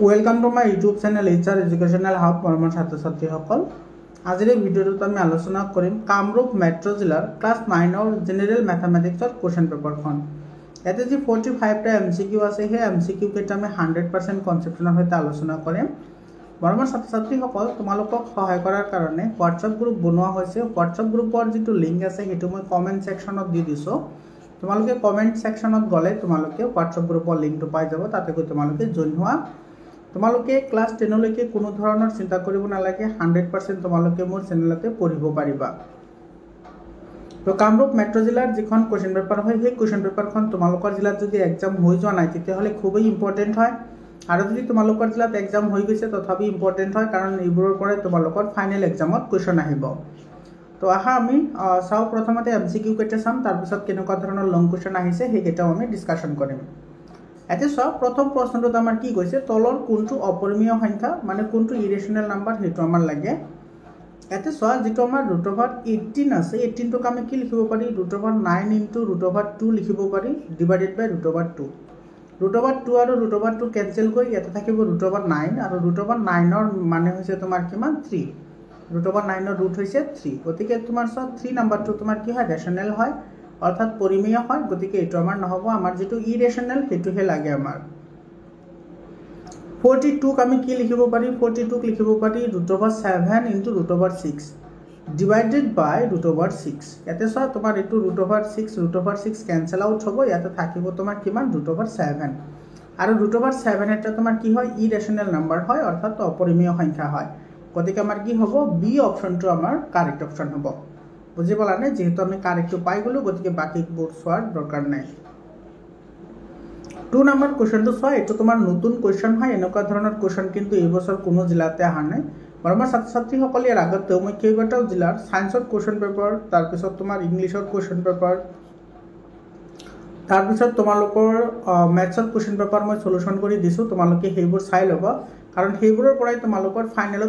Welcome to my YouTube channel HR educational hub মৰমৰ ছাত্ৰ ছাত্ৰীসকল। আজিৰ এই ভিডিঅ'টোত আমি আলোচনা কৰিম কামৰূপ মেট্ৰ' জিলাৰ ক্লাছ 9ৰ জেনেৰেল মেথামেটিক্সৰ কুৱেশ্যন পেপাৰখন। ইয়াতে যি 45টা MCQ আছে, সেই MCQ কেইটা আমি 100% কনচেপ্টনৰ সৈতে আলোচনা কৰিম। মৰমৰ ছাত্ৰ ছাত্ৰীসকল, তোমালোকক সহায় কৰাৰ কাৰণে হোৱাটছআপ গ্ৰুপ বনোৱা হৈছে। হোৱাটছআপ গ্ৰুপৰ যিটো লিংক আছে সেইটো মই কমেণ্ট ছেকশ্যনত দি দিছোঁ। তোমালোকে কমেণ্ট ছেকশ্যনত গ'লে তোমালোকে হোৱাটছআপ গ্ৰুপৰ লিংকটো পাই যাব, তাতে গৈ তোমালোকে জইন হোৱা। তোমালোকে ক্লাছ 10লৈকে কোনো ধৰণৰ চিন্তা কৰিব নালাগে, 100% তোমালোকে মোৰ চেনেলতে পঢ়িব পাৰিবা। তো কামৰূপ মেট্ৰ' জিলাৰ যিখন কুৱেশ্যন পেপাৰ হয়, সেই কুৱেশ্যন পেপাৰখন তোমালোকৰ জিলাত যদি এক্সাম হৈ যোৱা নাই তেতিয়াহ'লে খুবেই ইম্পৰ্টেণ্ট হয়, আৰু যদি তোমালোকৰ জিলাত এক্সাম হৈ গৈছে তথাপি ইম্পৰ্টেণ্ট হয়, কাৰণ এইবোৰৰ পৰাই তোমালোকৰ ফাইনেল এক্সামত কুৱেশ্যন আহিব। তো আহা আমি চাওঁ, প্ৰথমতে MCQ কেইটা চাম, তাৰপিছত কেনেকুৱা ধৰণৰ লং কুৱেশ্যন আহিছে সেইকেইটাও আমি ডিছকাশ্যন কৰিম। এতিয়া চোৱা, প্ৰথম প্ৰশ্নটোত আমাৰ কি কৈছে, তলৰ কোনটো অপৰিমেয় সংখ্যা, মানে কোনটো ইৰেশ্যনেল নাম্বাৰ সেইটো আমাৰ লাগে। ইয়াতে চোৱা, যিটো আমাৰ √18 আছে, 18টোক আমি কি লিখিব পাৰি, √9 × √2 লিখিব পাৰি, ডিভাইডেড বাই √2। √2 আৰু √2 কেঞ্চেল কৰি ইয়াতে থাকিব √9, আৰু √9ৰ মানে হৈছে তোমাৰ কিমান, 3। √9ৰ ৰুট হৈছে 3, গতিকে তোমাৰ চোৱা 3 নাম্বাৰটো তোমাৰ কি হয়, ৰেচনেল হয়, অৰ্থাৎ পৰিমেয় হয়, গতিকে এইটো আমাৰ নহ'ব, আমাৰ যিটো ইৰেশ্যনেল সেইটোহে লাগে আমাৰ। 42ক আমি কি লিখিব পাৰি, 42ক লিখিব পাৰি √7 × √6 ডিভাইডেড বাই √6। ইয়াতে চোৱা, তোমাৰ এইটো √6 কেঞ্চেল আউট হ'ব, ইয়াতে থাকিব তোমাৰ কিমান, √7, আৰু √7 এটা তোমাৰ কি হয়, ইৰেশ্যনেল নাম্বাৰ হয়, অৰ্থাৎ অপৰিমেয় সংখ্যা হয়, গতিকে আমাৰ কি হ'ব, বি অপশ্যনটো আমাৰ কাৰেক্ট অপশ্যন হ'ব। বুজি পালানে? যিহেতু আমি কাৰেক্টটো পাই গ'লোঁ, গতিকে বাকীবোৰ চোৱাৰ দৰকাৰ নাই। 2 নম্বৰ কুৱেশ্যনটো চোৱা, এইটো তোমাৰ নতুন কুৱেশ্যন হয়, এনেকুৱা ধৰণৰ কুৱেশ্যন কিন্তু এইবছৰ কোনো জিলাতে অহা নাই। মৰমৰ ছাত্ৰ ছাত্ৰীসকল, ইয়াৰ আগতেও মই কেইবাটাও জিলাৰ ছায়েন্সৰ কুৱেশ্যন পেপাৰ, তাৰপিছত তোমাৰ ইংলিছৰ কুৱেশ্যন পেপাৰ, তাৰপিছত তোমালোকৰ মেথছৰ কুৱেশ্যন পেপাৰ মই চলিউশ্যন কৰি দিছোঁ, তোমালোকে সেইবোৰ চাই ল'বা, কাৰণ সেইবোৰৰ পৰাই তোমালোকৰ ফাইনেল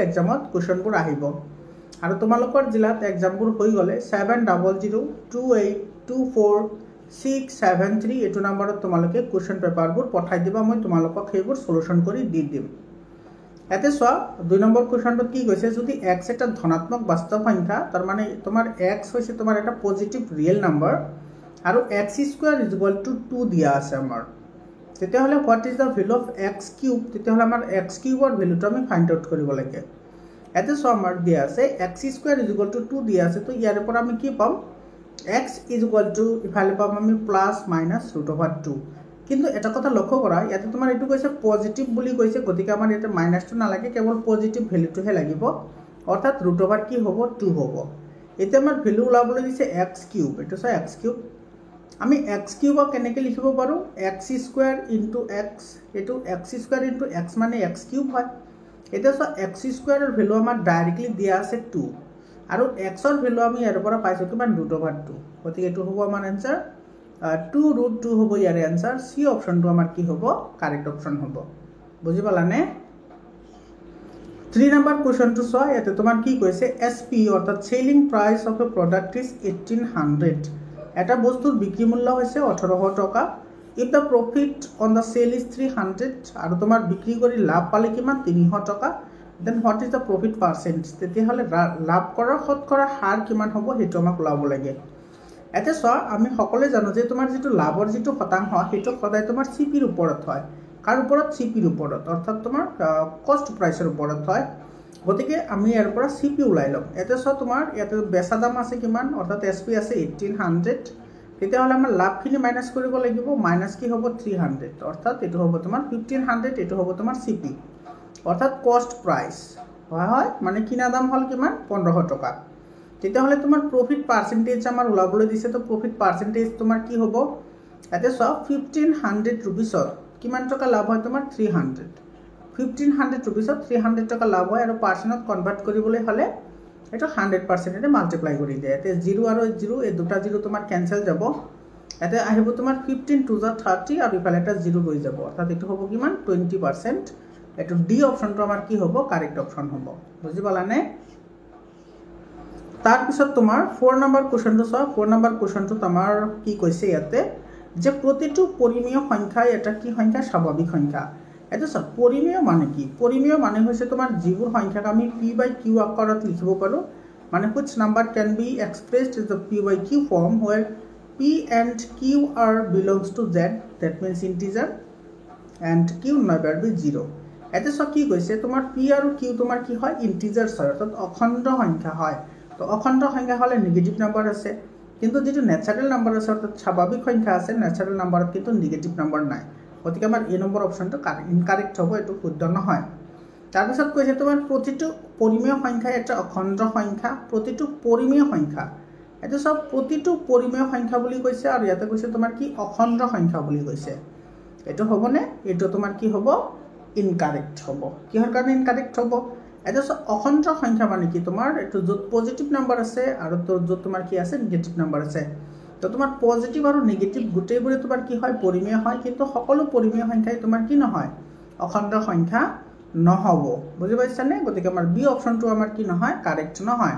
এক্সামত কুৱেশ্যনবোৰ আহিব। আৰু তোমালোকৰ জিলাত এক্সামবোৰ হৈ গ'লে 7002824673 এইটো নাম্বাৰত তোমালোকে কুৱেশ্যন পেপাৰবোৰ পঠাই দিবা, মই তোমালোকক সেইবোৰ চলিউশ্যন কৰি দি দিম। ইয়াতে চোৱা, 2 নম্বৰ কুৱেশ্যনটোত কি কৈছে, যদি x এটা ধনাত্মক বাস্তৱ সংখ্যা, তাৰমানে তোমাৰ x হৈছে তোমাৰ এটা পজিটিভ ৰিয়েল নাম্বাৰ, আৰু x² = 2 দিয়া আছে আমাৰ, তেতিয়াহ'লে what is the value of x³, তেতিয়াহ'লে আমাৰ x³ ভেলুটো আমি ফাইণ্ড আউট কৰিব লাগে। ইয়াতে চোৱা, আমাৰ দিয়া আছে x² = 2 দিয়া আছে, তো ইয়াৰ পৰা আমি কি পাম, x ইফালে পাম আমি +-√2। কিন্তু এটা কথা লক্ষ্য কৰা, ইয়াতে তোমাৰ এইটো কৈছে পজিটিভ বুলি কৈছে, গতিকে আমাৰ ইয়াতে মাইনাছটো নালাগে, কেৱল পজিটিভ ভেলুটোহে লাগিব, অৰ্থাৎ √2 কি হ'ব, 2 হ'ব। এতিয়া আমাৰ ভেলু ওলাবলৈ দিছে x³, এইটো চোৱা x³, আমি x³ কেনেকৈ লিখিব পাৰোঁ, x² × x, এইটো x² × x মানে x³ হয়। এতিয়া চোৱা, x² ভেলু আমাৰ ডাইৰেক্টলি দিয়া আছে 2, আৰু xৰ ভেলু আমি ইয়াৰ পৰা পাইছোঁ কিমান, √2, গতিকে এইটো হ'ব আমাৰ এনচাৰ, 2√2 হ'ব ইয়াৰে এনচাৰ। চি অপশ্যনটো আমাৰ কি হ'ব, কাৰেক্ট অপশ্যন হ'ব। বুজি পালানে? 3 নম্বৰ কুৱেশ্যনটো চোৱা, ইয়াতে তোমাৰ কি কৈছে, SP অৰ্থাৎ selling price of a product is 1800, এটা বস্তুৰ বিক্ৰী মূল্য হৈছে 1800 টকা। If the profit on the sale is 300, আৰু তোমাৰ বিক্ৰী কৰি লাভ পালে কিমান, 300 টকা, then what is the profit percent, তেতিয়াহ'লে লাভ কৰাৰ শতকৰা হাৰ কিমান হ'ব সেইটো আমাক ওলাব লাগে। এতিয়া চোৱা, আমি সকলোৱে জানো যে তোমাৰ যিটো লাভৰ যিটো শতাংশ, সেইটো সদায় তোমাৰ CPৰ ওপৰত হয়। কাৰ ওপৰত, CPৰ ওপৰত, অৰ্থাৎ তোমাৰ কষ্ট প্ৰাইচৰ ওপৰত হয়, গতিকে আমি ইয়াৰ পৰা CP ওলাই ল'ম। এতিয়া চোৱা, তোমাৰ ইয়াতে বেচা দাম আছে কিমান, অৰ্থাৎ SP আছে 1800, তেতিয়াহ'লে আমাৰ লাভখিনি মাইনাছ কৰিব লাগিব, মাইনাছ কি হ'ব, 300, অৰ্থাৎ এইটো হ'ব তোমাৰ 1500, এইটো হ'ব তোমাৰ CP, অৰ্থাৎ কষ্ট প্ৰাইচ হয়, মানে কিনা দাম হ'ল কিমান, 1500 টকা। তেতিয়াহ'লে তোমাৰ প্ৰফিট পাৰ্চেণ্টেজ আমাৰ ওলাবলৈ দিছে, তো প্ৰফিট পাৰ্চেণ্টেজ তোমাৰ কি হ'ব, ইয়াতে চোৱা, 1500 ৰুপিছত কিমান টকা লাভ হয়, তোমাৰ 300, 1500 ৰুপিছত 300 টকা লাভ হয়, আৰু পাৰ্চেণ্টত কনভাৰ্ট কৰিবলৈ হ'লে এইটো 100%ৰে মাল্টিপ্লাই কৰি দিয়ে। ইয়াতে 0 আৰু 0, এই দুটা 0 তোমাৰ কেঞ্চেল যাব, ইয়াতে আহিব তোমাৰ 15 × 2 = 30, আৰু ইফালে এটা 0 ৰৈ যাব, অৰ্থাৎ এইটো হ'ব কিমান, 20%। এইটো ডি অপশ্যনটো আমাৰ কি হ'ব, কাৰেক্ট অপশ্যন হ'ব। বুজি পালানে? তাৰপিছত তোমাৰ 4 নম্বৰ কুৱেশ্যনটো চোৱা, 4 নম্বৰ কুৱেশ্যনটোত আমাৰ কি কৈছে, ইয়াতে যে প্ৰতিটো পৰিমেয় সংখ্যাই এটা কি সংখ্যা, স্বাভাৱিক সংখ্যা। এটা সব পৰিমেয় মানে কি পৰিমেয় মানে হচ্ছে তোমাৰ যিবোৰ সংখ্যাক আমি p/q আকাৰত লিখিব পাৰো মানে which number can be expressed as the p/q form where p and q are belongs to z, that means integer, and q never be 0. এটা সব কি কৈছে তোমার p আৰু q তোমার কি হয় ইন্টিজার্স হয় অর্থাৎ অখণ্ড সংখ্যা হয় তো অখণ্ড সংখ্যা হলে নেগেটিভ নাম্বার আছে কিন্তু যেটো ন্যাচারাল নাম্বার আছে অর্থাৎ স্বাভাবিক সংখ্যা আছে ন্যাচারাল নাম্বাৰত কিন্তু নেগেটিভ নাম্বাৰ নাই গতিকে আমাৰ এ নম্বৰ অপশনটো ইনকাৰেক্ট হ'ব এটো শুদ্ধ নহয় তাৰপিছত কৈছে তোমাৰ প্ৰতিটো পৰিমেয় সংখ্যা এটা অখণ্ড সংখ্যা প্ৰতিটো পৰিমেয় সংখ্যা এটা সব প্ৰতিটো পৰিমেয় সংখ্যা বুলি কৈছে আৰু ইয়াতে কৈছে তোমাৰ কি অখণ্ড সংখ্যা বুলি কৈছে এটো হ'বনে এটো তোমাৰ কি হ'ব ইনকাৰেক্ট হ'ব কিহৰ কাৰণে ইনকাৰেক্ট হ'ব এটা অখণ্ড সংখ্যা মানে কি তোমাৰ এটো যত পজিটিভ নাম্বাৰ আছে আৰু যত তোমাৰ কি আছে নেগেটিভ নাম্বাৰ আছে তো তোমাৰ পজিটিভ আৰু নেগেটিভ গুটেইবোৰে তোমাৰ কি হয় পৰিমেয় হয় কিন্তু সকলো পৰিমেয় সংখ্যাই তোমাৰ কি নহয় অখণ্ড সংখ্যা নহব বুজি পাইছানে গতিকে আমাৰ বি অপশনটো আমাৰ কি নহয় কাৰেক্ট নহয়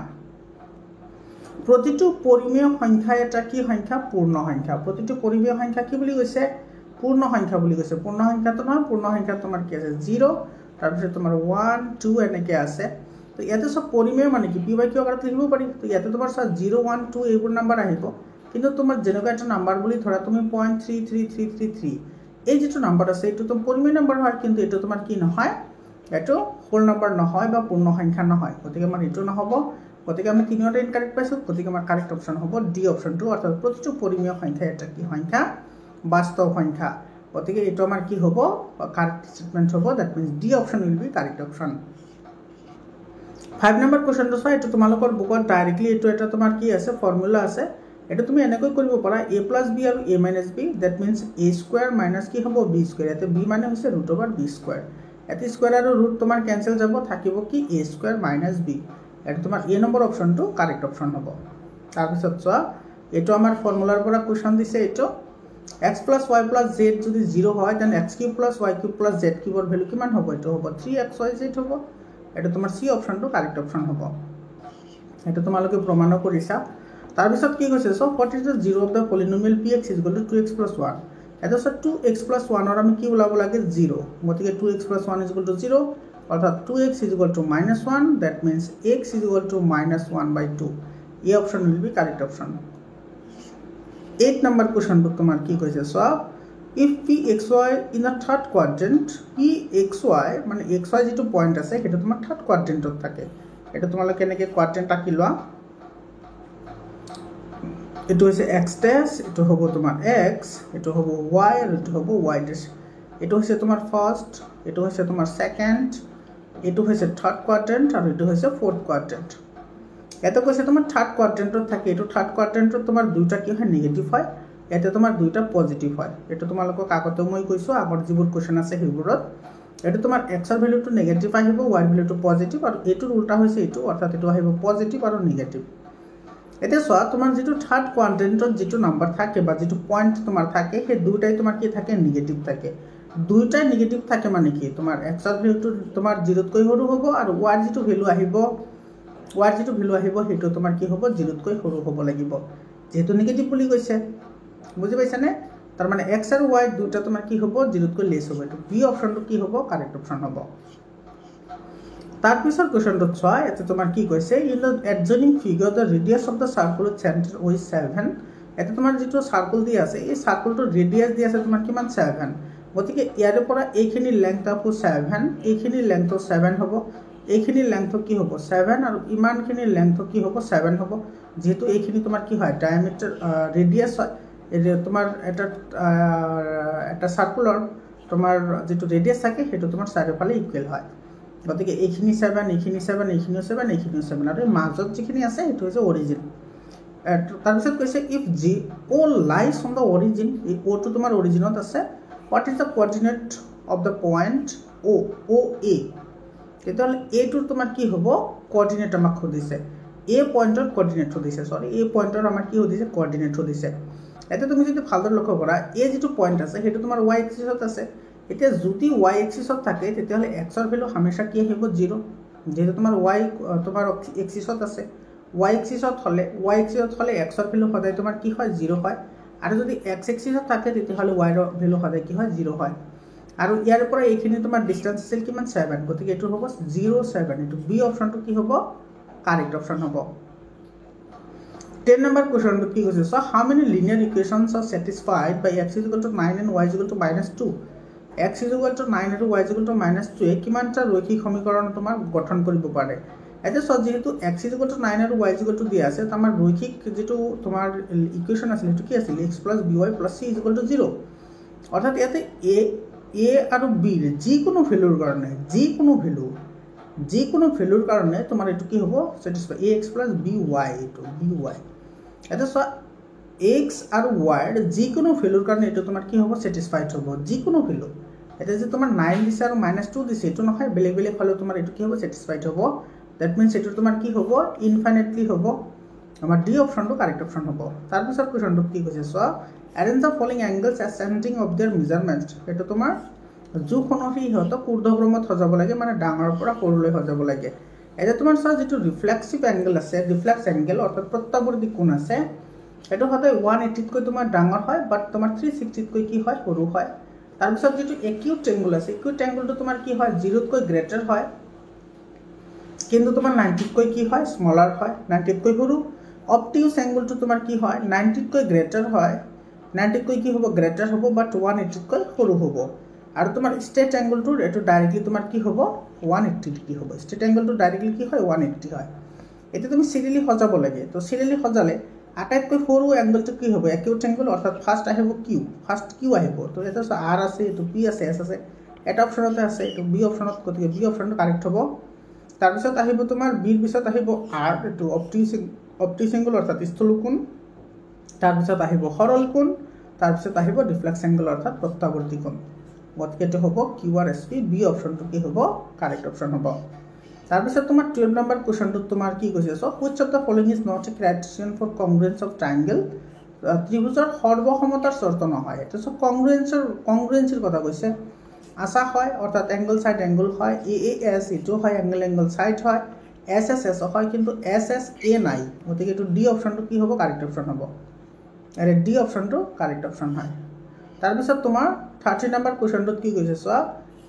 প্ৰতিটো পৰিমেয় সংখ্যা এটা কি সংখ্যা পূৰ্ণ সংখ্যা প্ৰতিটো পৰিমেয় সংখ্যা কি বুলি কৈছে পূৰ্ণ সংখ্যা বুলি কৈছে পূৰ্ণ সংখ্যাটো নহয় পূৰ্ণ সংখ্যা তোমাৰ কি আছে 0 তাৰপিছত তোমাৰ 1 2 এনেকে আছে তো ইয়াতে সব পৰিমেয় মানে কি p/q আকাৰত লিখিব পাৰি তো ইয়াতে তোমাৰ 0 1 2 এইবোৰ নাম্বাৰ আহিব কিন্তু তোমাৰ যেনেকুৱা এটা নাম্বাৰ বুলি ধৰা তুমি 0.33333 এই যেটো নাম্বাৰ আছে এটো তো পৰিমেয় নাম্বাৰ হয় কিন্তু এটো তোমাৰ কি নহয় এটো হোল নাম্বাৰ নহয় বা পূৰ্ণ সংখ্যা নহয় গতিকে আমাৰ এটো নহব গতিকে আমি তিনিটা ইনকাৰেক্ট পাইছো গতিকে আমাৰ কাৰেক্ট অপশন হ'ব ডি অপশনটো অৰ্থাৎ প্ৰতিটো পৰিমেয় সংখ্যা এটা কি সংখ্যা বাস্তৱ সংখ্যা গতিকে এটো আমাৰ কি হ'ব কারেক্ট স্টেটমেন্ট হ'ব that means D option will be correct option 5 number কোৱেশ্চনটো চাই এটো তোমালোকৰ বুকত ডাইৰেক্টলি এটো এটা তোমাৰ কি আছে ফৰ্মুলা আছে এটা তুমি এনেকৈ কৰিব পাৰা a + b আৰু a - b that means a square minus কি হ'ব b স্কয়াৰ এতে b মানে হৈছে √b স্কয়াৰ এতে স্কয়াৰ আৰু ৰুট তোমাৰ ক্যান্সেল যাব থাকিব কি a স্কয়াৰ মাইনাস b এটা তোমাৰ এ নম্বৰ অপশনটো কাৰেক্ট অপশন হ'ব তাৰ পিছত চোৱা এটো আমাৰ ফৰ্মুলাৰ পৰা কোৱেশ্চন দিছে এটো x + y + z যদি 0 হয় তেন x³ + y³ + z³ ৰ ভ্যালু কিমান হ'ব এটো হ'ব 3xyz হ'ব এটা তোমাৰ সি অপশনটো কাৰেক্ট অপশন হ'ব এটা তোমালোকে প্ৰমাণ কৰিছা তাৰ পিছত কি কৈছে so what is the 0 of the polynomial px = 2x + 1 এটা সব 2x + 1 ৰ আমি কি ওলাব লাগে 0 গতিকে 2x + 1 = 0 অর্থাৎ 2x = -1 that means x = -1/2 এই option will be correct option 8 number question book তোমার কি কইছে so if pxy in the third quadrant pxy মানে xy যেটো পয়েন্ট আছে এটা তোমার থার্ড কোয়াড্রেন্টত থাকে এটা তোমালোকে এনেকে কোয়াড্রেন্ট আকি লোৱা এটো হৈছে x ড্যাশ এটো হ'ব তোমাৰ x এটো হ'ব y আৰু এটো হ'ব y ড্যাশ এটো হৈছে তোমাৰ ফাৰ্স্ট এটো হৈছে তোমাৰ সেকেন্ড এটো হৈছে থাৰ্ড কোয়াড্ৰেন্ট আৰু এটো হৈছে ফোৰ্থ কোয়াড্ৰেন্ট এটা কৈছে তোমাৰ থাৰ্ড কোয়াড্ৰেন্টত থাকে এটো থাৰ্ড কোয়াড্ৰেন্টত তোমাৰ দুটা কি হয় নেগেটিভ হয় এটা তোমাৰ দুটা পজিটিভ হয় এটা তোমালোকক আগতে মই কৈছো আগৰ যিবোৰ কোৱেশ্চন আছে হেবোৰত এটা তোমাৰ x ৰ ভ্যালুটো নেগেটিভ আহিব y ৰ ভ্যালুটো পজিটিভ আৰু এটোৰ উল্টা হৈছে এটো অৰ্থাৎ এটো আহিব পজিটিভ আৰু নেগেটিভ এটা সোয়া তোমার যেটো থার্ড কোয়াড্রেন্টত যেটো নাম্বার থাকে বা যেটো পয়েন্ট তোমার থাকে সেই দুইটাই তোমার কি থাকে নেগেটিভ থাকে দুইটাই নেগেটিভ থাকে মানে কি তোমার x ৰ ভ্যালুটো তোমাৰ 0 তকৈ সৰু হ'ব আৰু y ৰ যেটো ভ্যালু আহিব হেটো তোমাৰ কি হ'ব 0 তকৈ সৰু হ'ব লাগিব যেহেতু নেগেটিভ বুলি কৈছে বুজি পাইছানে তাৰ মানে x আৰু y দুটা তোমাৰ কি হ'ব 0 তকৈ লেস হ'ব এটো বি অপশনটো কি হ'ব কারেক্ট অপশন হ'ব তাৰ পিছৰ কোৱেশ্চনটো চোৱা এতে তোমাৰ কি কৈছে in the adjoining figure the radius of the circle centre with 7 এতে তোমাৰ যেটো সাৰ্কেল দি আছে এই সাৰ্কেলটো ৰেডিয়াস দি আছে তোমাৰ কিমান 7 গতিকে ইয়াৰে পৰা এইখিনি লেংথ অফ 7 এইখিনি লেংথ 7 হ'ব এইখিনি লেংথ কি হ'ব 7 আৰু ইমানখিনি লেংথ কি হ'ব 7 হ'ব যেহেতু এইখিনি তোমাৰ কি হয় ডায়ামিটাৰ ৰেডিয়াস হয় এই তোমাৰ এটা সাৰ্কুলাৰ তোমাৰ যেটো ৰেডিয়াস থাকে হেটো তোমাৰ চাৰিফালে ইকুৱেল হয় গতিকে এইখিনি 7 এইখিনি 7 এইখিনি 7 এইখিনি 7 আৰু মাজত যিখিনি আছে হেটো হৈছে অৰিজিন তাৰ পিছত কৈছে if G O lies on the origin এই ও টো তোমাৰ অৰিজিনত আছে what is the coordinate of the point o oa তেতিয়াহলে a টোৰ তোমাৰ কি হ'ব কোঅৰ্ডিনেট আমাক খুদিছে a পয়েন্টৰ কোঅৰ্ডিনেট খুদিছে সৰি a পয়েন্টৰ আমাৰ কি খুদিছে কোঅৰ্ডিনেট খুদিছে এতে তুমি যদি ভালদৰে লক্ষ্য কৰা a যেটো পয়েন্ট আছে হেটো তোমাৰ y এক্সিছত আছে এতিয়া যদি y এক্সিছত থাকে তেতিয়াহলে x ৰ ভ্যালু হামেশা কি আহিব 0 যেহেতু তোমাৰ y তোমাৰ এক্সিছত আছে y এক্সিছত হলে x ৰ ভ্যালু সদায় তোমাৰ কি হয় 0 হয় আৰু যদি x এক্সিছত থাকে তেতিয়াহলে y ৰ ভ্যালু সদায় কি হয় 0 হয় আৰু ইয়াৰ পৰা এইখিনি তোমাৰ ডিষ্টেঞ্চ আছিল কিমান 7 গতিকে এইটো হ'ব 0 7 এইটো বি অপশ্যনটো কি হ'ব কাৰেক্ট অপশ্যন হ'ব 10 নম্বৰ কোৱেশ্যনটো কি কৈছে so how many linear equations R satisfied by x = 9 and y = -2 x = 9 আৰু y = -2 কিমানটা ৰৈখিক সমীকৰণ তোমাৰ গঠন কৰিব পাৰে এটা সো যেহেতু x = 9 আৰু y = দিয়া আছে আমাৰ ৰৈখিক যেটো তোমাৰ ইকুৱেশ্যন আছিল এটো কি আছিল x + by + c = 0 অৰ্থাৎ ইয়াতে a আৰু b যিকোনো ভ্যালুৰ কাৰণে যিকোনো ভ্যালুৰ কাৰণে তোমাৰ এটো কি হ'ব স্যাটিসফাই ax + by এটো by এটা সো x আৰু y ৰ যিকোনো ভ্যালুৰ কাৰণে এটো তোমাৰ কি হ'ব স্যাটিসফাইড হ'ব যিকোনো ভ্যালু এটা যে তোমাৰ 9 দিছে আৰু -2 দিছে এটো নহয় বেলেগ বেলেগ হলে তোমাৰ এটো কি হ'ব স্যাটিসফাইড হ'ব দ্যাট মিন্স এটো তোমাৰ কি হ'ব ইনফাইনাইটলি হ'ব আমাৰ ডি অপশ্যনটো কাৰেক্ট অপশ্যন হ'ব তাৰ পিছত কোৱেশ্যনটো কি কৈছে so arrange the following angles ascending of their measurements এটা তোমাৰ জোখনহি হতক ঊৰ্ধ্বক্ৰমত সজাব লাগে মানে ডাঙৰৰ পৰা সৰুলৈ সজাব লাগে এটা তোমাৰ সা যেটো ৰিফ্লেক্সিভ এংগল আছে ৰিফ্লেক্স এংগল অৰ্থাৎ প্ৰত্যাবৰ্তী কোণ আছে এটো হতে 180 কৈ তোমাৰ ডাঙৰ হয় বাট তোমাৰ 360 কৈ কি হয় সৰু হয় তাৰ পিছত যেটো একিউট এংগল আছে একিউট এংগলটো তোমাৰ কি হয় 0 কৈ গ্ৰেটাৰ হয় কিন্তু তোমাৰ 90 কৈ কি হয় স্মলাৰ হয় 90 কৈ সৰু অবটিউস এংগলটো তোমাৰ কি হয় 90 কৈ গ্ৰেটাৰ হয় 90 কৈ কি হ'ব গ্ৰেটাৰ হ'ব বাট 180 কৈ সৰু হ'ব আৰু তোমাৰ স্ট্ৰেট এংগলটো এটো ডাইৰেক্টলি তোমাৰ কি হ'ব 180 ডিগ্ৰী হ'ব স্ট্ৰেট এংগলটো ডাইৰেক্টলি কি হয় 180 হয় এটা তুমি সিৰিয়ালি সজাব লাগে তো সিৰিয়ালি সজালে আটাইতকৈ সৰু এংগলটো কি হ'ব একিউট এংগল অৰ্থাৎ ফাৰ্স্ট আহিব কিউ আহিব তো এটা আর আছে এটো পি আছে এস আছে এটা অপচনতে আছে এটো বি অপচনত গতিকে বি অপচনটো কাৰেক্ট হ'ব তাৰ পিছত আহিব তোমাৰ বিৰ পিছত আহিব আৰ এটো অবটিউস এংগল অৰ্থাৎ স্থূল কোণ তাৰ পিছত আহিব সৰল কোণ তাৰ পিছত আহিব ৰিফ্লেক্স এংগল অৰ্থাৎ প্ৰত্যাবৰ্তী কোণ গতিকে এটো হ'ব কিউ আৰ এস পি বি অপচনটো কি হ'ব কাৰেক্ট অপচন হ'ব তাৰ পিছত তোমাৰ 12 নম্বৰ কোৱেশ্যনটো তোমাৰ কি কৈছে so which of the following is not a criterion for congruence of triangle ত্ৰিভুজৰ সৰ্বসমতাৰ শৰ্ত নহয় এটা সো কংগ্ৰুয়েন্সিৰ কথা কৈছে আশা হয় অৰ্থাৎ এংগল সাইড এংগল হয় এএএস এটো হয় এংগল সাইড হয় এসএসএস হয় কিন্তু এসএসএ নাই গতিকে এটো ডি অপচনটো কি হ'ব কাৰেক্ট অপচন হ'ব আৰে ডি অপচনটো কাৰেক্ট অপচন হয় তাৰ পিছত তোমাৰ 30 নম্বৰ কোৱেশ্যনটো কি কৈছে so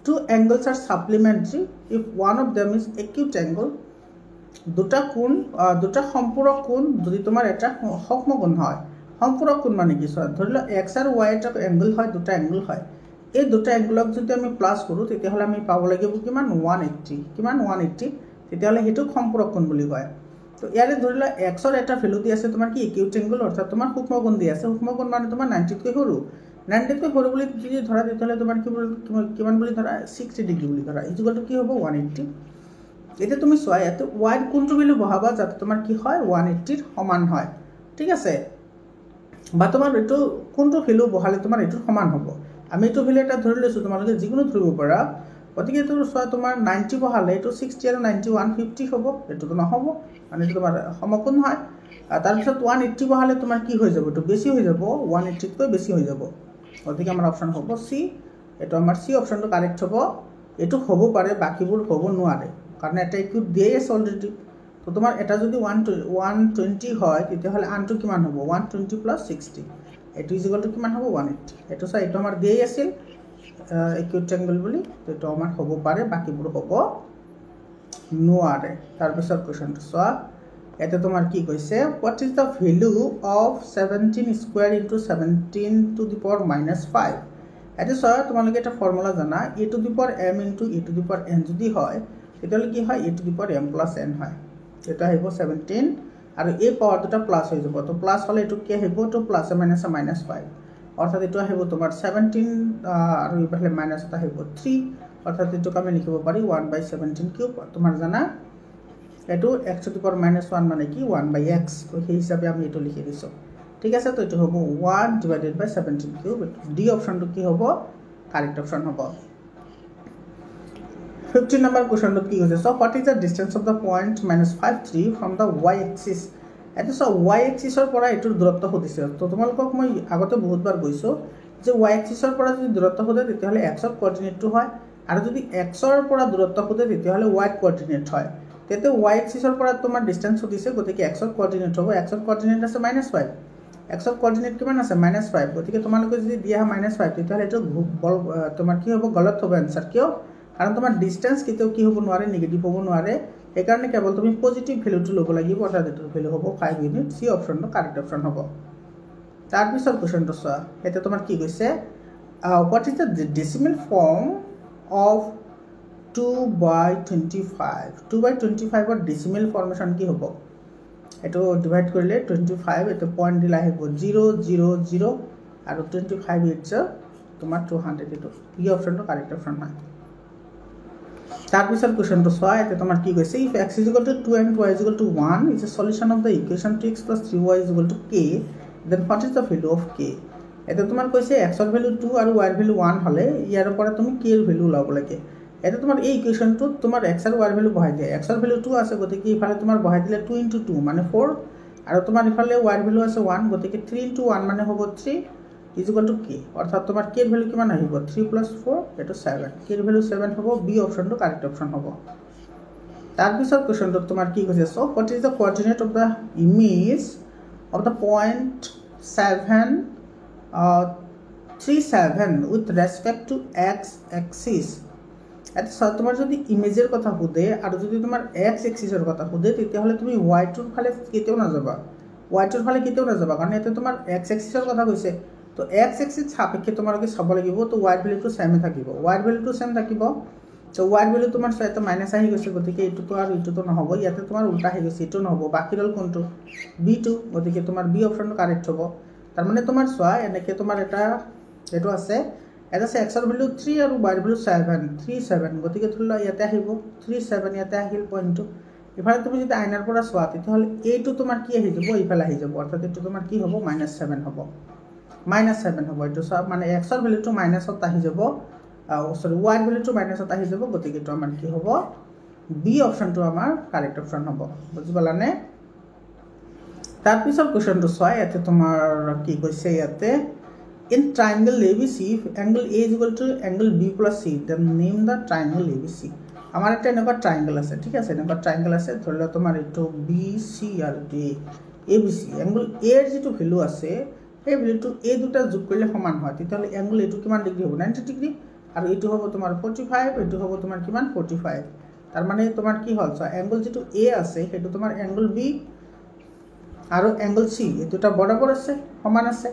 two angles are supplementary if one of them is acute angle দুটা সম্পূৰক কোণ যদি তোমাৰ এটা সূক্ষ্ম কোণ হয় সম্পূৰক কোণ মানে কি সো ধৰিল x আৰু y এটা এংগল হয় দুটা এংগল হয় এই দুটা এংগলক যদি আমি প্লাস কৰো তেতিয়া হলে আমি পাব লাগিব কিমান 180 তেতিয়া হলে হেতু সম্পূৰক কোণ বুলি কয় তো ইয়াৰে ধৰিল x ৰ এটা ভ্যালু দি আছে তোমাৰ কি acute angle অৰ্থাৎ তোমাৰ সূক্ষ্ম কোণ দি আছে সূক্ষ্ম কোণ মানে তোমাৰ 90 কৈ সৰু 90 কৈ সৰু বুলি যদি ধৰা তেতিয়ালে তোমাৰ কিমান বুলি ধৰা 60 ডিগ্ৰী বুলি ধৰা ইকুৱেলটো কি হ'ব 180 এটা তুমি সোয়া এত y কোনটো ভ্যালু বহাবা যাতে তোমাৰ কি হয় 180 ৰ সমান হয় ঠিক আছে বা তোমাৰ এটো কোনটো ভ্যালু বহালে তোমাৰ এটো সমান হ'ব আমি এটো ভ্যালু এটা ধৰি লৈছো তোমালোকে যিকোনো ধৰিব পাৰা গতিকে এটো সোয়া তোমাৰ 90 বহালে এটো 60 আৰু 90 150 হ'ব এটো নহব মানে এটো তোমাৰ সমকোণ হয় তাৰ পিছত 180 বহালে তোমাৰ কি হৈ যাব এটো বেছি হৈ যাব 180 কৈ বেছি হৈ যাব গতিকে আমাৰ অপচন হ'ব সি এটো আমাৰ সি অপচনটো কাৰেক্ট হ'ব এটো হ'ব পাৰে বাকিবোৰ হ'ব নোৱাৰে কাৰণ এটা ইকুইট দিয়ে আছে অলৰেডি তো তোমাৰ এটা যদি 120 হয় তেতিয়া হলে আনটো কিমান হ'ব 120 + 60 এটো ইকুৱেল টু কিমান হ'ব 180 এটো এটো আমাৰ দিয়ে আছিল ইকুইট এংগল বুলি তো এটো আমাৰ হ'ব পাৰে বাকিবোৰ হ'ব নোৱাৰে তাৰ পিছত কোৱেশ্যনটো সোয়া এটা তোমাৰ কি কৈছে what is the value of 17 square into 17 to the power -5 এটা সোয়া তোমালোকে এটা ফর্মুলা জানা a to the power m into a to the power n যদি হয় তেতিয়ালে কি হয় a to the power m plus n হয় এটা হইব 17 আৰু a পাওয়ার দুটা প্লাস হৈ যাব তো প্লাস হলে এটো কি হইব তো প্লাস মাইনাস -5 অর্থাৎ এটো হইব তোমার 17 আৰু ইফালে মাইনাস এটা হইব 3 অর্থাৎ এটো আমি লিখিব পারি 1/17 কিউব তোমার জানা এটো x to the power -1 মানে কি 1/x তো সেই হিসাবে আমি এটো লিখি দিছো ঠিক আছে তো এটো হ'ব 1/17 কিউব ডি অপশনটো কি হ'ব কারেক্ট অপশন হ'ব 15 number question কি হৈছে so what is the distance of the point -53 from the y axis এটো সো y axis ৰ পৰা এটোৰ দূৰত্ব খুদিছে তো তোমালোকক মই আগতে বহুতবাৰ কৈছো যে y axis ৰ পৰা যদি দূৰত্ব খুদে তেতিয়া হলে x ৰ কোঅৰ্ডিনেটটো হয় আৰু যদি x ৰ পৰা দূৰত্ব খুদে তেতিয়া হলে y কোঅৰ্ডিনেট হয় তেতে y axis ৰ পৰা তোমাৰ ডিসটেন্স খুদিছে গতিকে x ৰ কোঅৰ্ডিনেট হ'ব x ৰ কোঅৰ্ডিনেট আছে -5 এক্সৰ কোঅৰ্ডিনেট কিমান আছে -5 গতিকে তোমালোকে যদি দিয়া -5 তেতিয়াহ'লে এইটো তোমাৰ কি হ'ব গলত হ'ব এনসাৰ কিয় কাৰণ তোমাৰ ডিসটেন্স কেতিয়াও কি হ'ব নোৱাৰে নেগেটিভ হ'ব নোৱাৰে এইকাৰণে কেৱল তুমি পজিটিভ ভ্যালুটো ল'ব লাগিব অৰ্থাৎ এটোৰ ভ্যালু হ'ব 5 ইউনিট সি অপচনটো কাৰেক্ট অপচন হ'ব তাৰ পিছৰ কোৱেশ্চনটো চোৱা এটা তোমাৰ কি কৈছে what is the decimal form of 2/25 2/25 ৰ decimal formation কি হ'ব এটো ডিভাইড কৰিলে 25 এটো পয়েন্ট দিলা আহিব 0 0 0 আৰু 25 ইটস তোমাৰ 200 এটো এই অপচনটো কাৰেক্ট অপচন হয় তাৰ পিছৰ কোৱেশ্চনটো চোৱা এটা তোমাৰ কি কৈছে if x = 2 and y = 1 is a solution of the equation 2x + 3y = k then what is the value of k এটা তোমাৰ কৈছে x ৰ ভ্যালু 2 আৰু y ৰ ভ্যালু 1 হলে ইয়াৰ পৰা তুমি k ৰ ভ্যালু লাভ লাগে এটা তোমাৰ এই ইকুয়েশনটো তোমাৰ x আৰু y ৰ ভ্যালু বহাই দিয়ে x ৰ ভ্যালু 2 আছে গতিকে ইফালে তোমাৰ বহাই দিলে 2 * 2 মানে 4 আৰু তোমাৰ ইফালে y ৰ ভ্যালু আছে 1 গতিকে 3 * 1 মানে হ'ব 3 = k অৰ্থাৎ তোমাৰ k ৰ ভ্যালু কিমান আহিব 3 + 4 এটো 7 k ৰ ভ্যালু 7 হ'ব b অপচনটো কাৰেক্ট অপচন হ'ব তাৰ পিছৰ কোৱেশ্চনটো তোমাৰ কি কৈছে so what is the coordinate of the image of the point 37 with respect to x axis এটা তোমাৰ যদি ইমেজৰ কথা খুদে আৰু যদি তোমাৰ x এক্সিসৰ কথা খুদে তেতিয়াহলে তুমি y টোৰ ফালে কেতিয়াও না যাবা y টোৰ ফালে কেতিয়াও না যাবা কাৰণ এটা তোমাৰ x এক্সিসৰ কথা কৈছে তো x এক্সিস সাপেক্ষে তোমাৰকে চাব লাগিব তো y ৰ ভ্যালুটো সেম থাকিব y ৰ ভ্যালুটো সেম থাকিব তো y ৰ ভ্যালু তোমাৰ এটা মাইনাস আহি গৈছে গতিকে এটো আৰু এটো নহব ইয়াতে তোমাৰ উল্টা আহি গৈছে এটো নহব বাকি ৰল কোনটো b2 গতিকে তোমাৰ b অপচনটো কাৰেক্ট হ'ব তাৰ মানে তোমাৰ চোৱা এনেকে তোমাৰ এটা এটো আছে এটা আছে x ৰ ভ্যালু 3 আৰু y ৰ ভ্যালু 7 37 গতিকে ধৰিলা ইয়াতে আহিব 37 ইয়াতে আহিল পইণ্টটো ইফালে তুমি যদি আইনাৰ পৰা চোৱা তেতিয়াহলে এইটো তোমাৰ কি আহি যাব ইফালে আহি যাব অৰ্থাৎ এটো তোমাৰ কি হ'ব -7 হ'ব -7 হ'ব এটো সব মানে x ৰ ভ্যালুটো মাইনাসত আহি যাব সৰি y ৰ ভ্যালুটো মাইনাসত আহি যাব গতিকে এটো আমাৰ কি হ'ব b অপচনটো আমাৰ কাৰেক্ট অপচন হ'ব বুজি পালানে তাৰ পিছৰ কোৱেশ্চনটো চোৱা ইয়াতে তোমাৰ কি কৈছে ইয়াতে in triangle ABC if angle A = angle B + C then name the triangle ABC আমাৰ এটা এনেকুৱা ট্ৰায়াঙ্গেল আছে ঠিক আছে এনেকুৱা ট্ৰায়াঙ্গেল আছে ধৰিলা তোমাৰ এটো BC আৰু ABC angle A ৰ যেটো ভ্যালু আছে এই ভ্যালুটো A দুটা যোগ কৰিলে সমান হয় তেতিয়াহলে angle এটো কিমান ডিগ্ৰী হ'ব 90 ডিগ্ৰী আৰু এটো হ'ব তোমাৰ 45 এটো হ'ব তোমাৰ কিমান 45 তাৰ মানে তোমাৰ কি হ'ল সো angle যেটো A আছে হেতু তোমাৰ angle B আৰু angle C এই দুটা বৰাবৰ আছে সমান আছে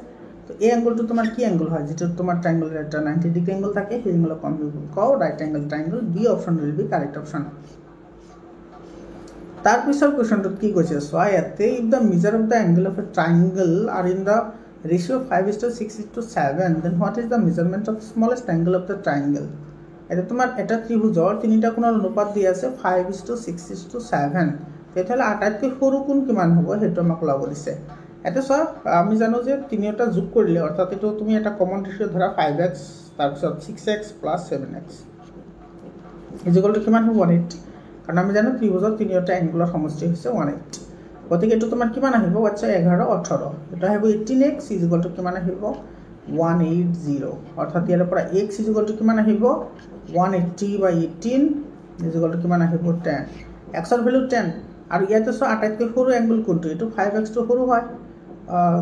তো এই অ্যাঙ্গেলটো তোমার কি অ্যাঙ্গেল হয় যেটা তোমার ট্রায়াঙ্গেলের একটা 90 ডিগ্রি অ্যাঙ্গেল থাকে সেই অ্যাঙ্গেলকে আমরা কও right angle triangle B option will be correct option তার পিছৰ কোৱেশ্চনটো কি কৈছে সো ইয়াতে if the measure of the angle of a triangle are in the ratio 5:6:7 then what is the measurement of smallest angle of the triangle এটা তোমার এটা ত্ৰিভুজৰ তিনিটা কোণৰ অনুপাত দি আছে 5:6:7 তেতিয়াহলে আটাইতকৈ সৰু কোণ কিমান হ'ব হেতু আমাক লাভ দিছে এটা সব আমি জানো যে তিনিটা যোগ কৰিলে অৰ্থাৎ এটো তুমি এটা কমন ৰেশিও ধৰা 5x তাৰ পিছত 6x + 7x ইকুয়াল কিমান হ'ব 180 কাৰণ আমি জানো ত্ৰিভুজৰ তিনিটা এংগুলৰ সমষ্টি হৈছে 180 গতিকে এটো তোমাৰ কিমান আহিব আচ্ছা 11 18 এটা আহিব 18x ইকুয়াল কিমান আহিব 180 অৰ্থাৎ ইয়াৰ পৰা x ইকুয়াল কিমান আহিব 180/18 ইকুয়াল কিমান আহিব 10 x ৰ ভ্যালু 10 আৰু ইয়াতে সো আটাইতকৈ সৰু এংগল কোনটো এটো 5x টো সৰু হয়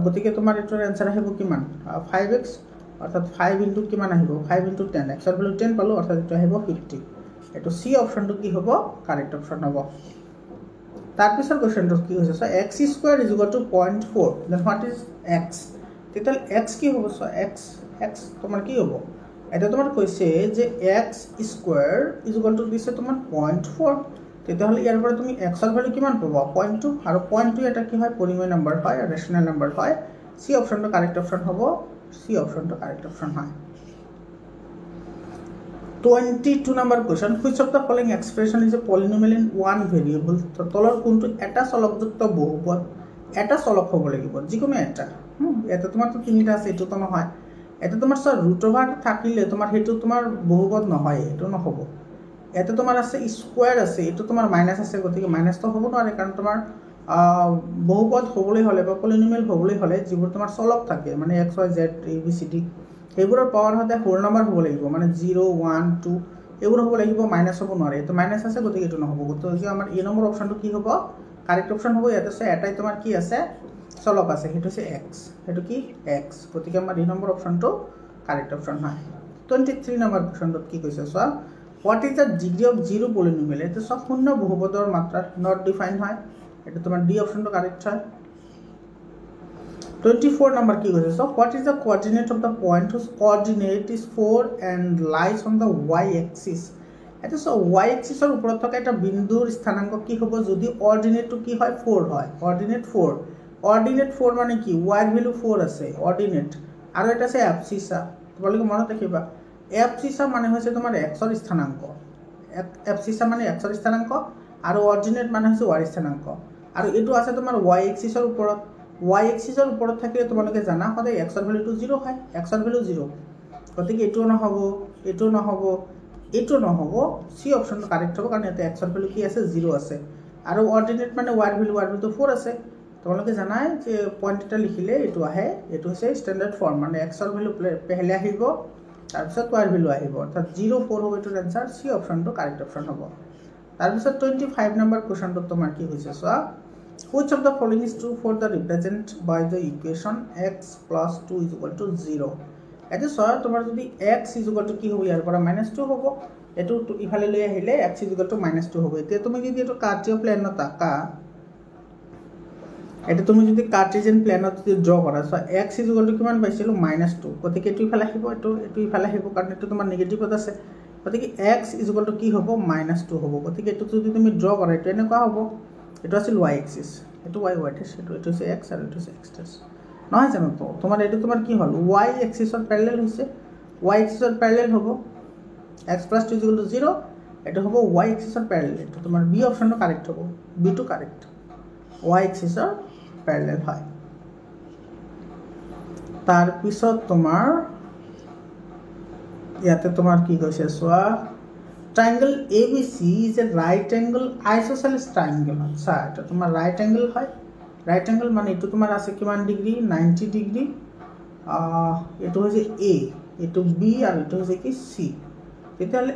গতিকে তোমাৰ এটোৰ आंसर আহিব কিমান 5x অৰ্থাৎ 5 * কিমান আহিব 5 * 10 x ৰ ভ্যালু 10 পালো অৰ্থাৎ এটো আহিব 50 এটো সি অপচনটো কি হ'ব কাৰেক্ট অপচন হ'ব তাৰ পিছৰ কোৱেশ্চনটো কি হৈছে so x² = 0.4 then what is x তেতিয়াল x কি হ'ব সো x তোমাৰ কি হ'ব এটা তোমাৰ কৈছে যে x² দিছে তোমাৰ 0.4 তেতিয়াহলে ইয়াৰ পৰা তুমি x ৰ ভ্যালু কিমান পাবা 0.2 আৰু 0.2 এটা কি হয় পরিমেয় নাম্বার হয় রেশনাল নাম্বার হয় সি অপশনটো কারেক্ট অপশন হ'ব সি অপশনটো কারেক্ট অপশন হয় 22 number question which of the following expression is a polynomial in one variable তো তলৰ কোনটো এটা চলকযুক্ত বহুপদ এটা চলক হ'ব লাগিব যিকোনো এটা এটা তোমাৰ তো তিনিটা আছে এটো তো নহয় এটা তোমাৰ সৰ ৰুট ওভাৰ থাকিলে তোমাৰ হেতু তোমাৰ বহুপদ নহয় এটো নহব এটা তোমার আছে স্কয়ার আছে এটো তোমার মাইনাস আছে গতিকে মাইনাস তো হ'ব নোৱাৰে কাৰণ তোমাৰ বহুপদ হ'বলৈ হলে বা পলিনোমিয়াল হ'বলৈ হলে যিবোৰ তোমাৰ চলক থাকে মানে x y z a b c d এইবোৰৰ পাৱাৰ হতে হোল নাম্বাৰ হ'ব লাগিব মানে 0 1 2 এইবোৰ হ'ব লাগিব মাইনাস হ'ব নোৱাৰে তো মাইনাস আছে গতিকে এটো নহব গতিকে আমাৰ এ নম্বৰ অপচনটো কি হ'ব কাৰেক্ট অপচন হ'ব ইয়াতে আছে এটাই তোমাৰ কি আছে চলক আছে সেইটো হৈছে এক্স, সেইটো কি এক্স, গতিকে আমাৰ 2 নম্বৰ অপশ্যনটো কাৰেক্ট অপশ্যন হয়। 23 নম্বৰ কুৱেশ্যনটোত কি কৈছে চোৱা, what is the degree of zero' polynomial, এইটো চব শূন্য বহুপদৰ মাত্ৰা নট ডিফাইন হয়, এইটো তোমাৰ ডি অপশ্যনটো কাৰেক্ট হয়। 24 নম্বৰ কি কৈছে, so what is the coordinate of the point whose coordinate is 4 and lies on the y axis, এটা সো y axis এর উপর থকা এটা বিন্দুৰ স্থানাঙ্ক কি হ'ব যদি অৰ্ডিনেটটো কি হয় 4 হয়, অৰ্ডিনেট 4, অৰ্ডিনেট 4 মানে কি y এৰ ভ্যালু 4 আছে অৰ্ডিনেট, আৰু এটা আছে অ্যাবসিসা, তোমালোকে মনত ৰাখিবা অ্যাবসিসা মানে হৈছে তোমাৰ x এৰ স্থানাঙ্ক, অ্যাবসিসা মানে x এৰ স্থানাঙ্ক আৰু অৰ্ডিনেট মানে হৈছে y এৰ স্থানাঙ্ক, আৰু এটো আছে তোমাৰ y axis এৰ ওপৰত, y axis এৰ ওপৰত থাকিলে তোমালোকে জানা সদায় x এর ভ্যালুটো 0 হয়, x এর ভ্যালু 0, গতিকে এটো নহব, এটো নহব, এটো নহব, সি অপশনটো কারেক্ট হ'ব কাৰণ এতে x এৰ ভ্যালু কি আছে 0 আছে, আৰু অৰ্ডিনেট মানে y এর ভ্যালু 4 আছে, তোমালোকে জানাই যে পয়েন্ট এটা লিখিলে এটো আহে, এটো হৈছে স্ট্যান্ডার্ড ফর্ম, মানে x এর ভ্যালু পহলে আহিব তাৰপিছত y এৰ ভ্যালু আহিব, অৰ্থাৎ 0 4 হ'ব এটোৰ आंसर, সি অপশনটো কাৰেক্ট অপশন হ'ব। তাৰপিছত 25 নম্বৰ কোৱেশ্চনটো তোমাৰ কি হৈছে চোৱা, which of the following is true for the represent by the equation x plus 2 is equal to 0, এটা সর তোমার যদি x is equal to কি হবে ইয়ার পৰা -2 হ'ব, এটো ইফালে লৈ আহিলে x is equal to -2 হ'ব, এতিয়া তুমি যদি এটো কাৰ্টিয় প্লেনত আকা, এটা তুমি যদি কাৰ্টিজিয়ান প্লেনত যদি ড্ৰ কৰা so x is equal to কিমান পাইছিলো -2, গতিকে এটো ইফালে আহিব, এটো ইফালে আহিব কাৰণ এটো তোমাৰ নেগেটিভত আছে, গতিকে x is equal to কি হ'ব -2 হ'ব, গতিকে এটো যদি তুমি ড্ৰ কৰা এটো এনেকুৱা হ'ব, এটো আছিল y axis, এটো y axis, এটো হৈছে x আৰু এটো হৈছে x dash, নহয় জানো, তো তোমার এটো তোমার কি হল y axis এর প্যারালাল হইছে, y axis এর প্যারালাল হবে x plus 2 equal to 0, এটা হবে y axis এর প্যারালাল, এটা তোমার বি অপশনটো কারেক্ট হবে, B too correct, y axis এর প্যারালাল হয়। তার পিছত তোমার ইয়াতে তোমার কি কৈছে সোয়া, triangle ABC is a right angle isosceles triangle, আচ্ছা এটা তোমার রাইট অ্যাঙ্গেল হয়, রাইট অ্যাঙ্গেল মানে এটো তোমার আছে কিমান ডিগ্রি 90 ডিগ্রি, এটো হচ্ছে এ, এটো বি আর এটো হচ্ছে কি সি, তেতিয়াহলে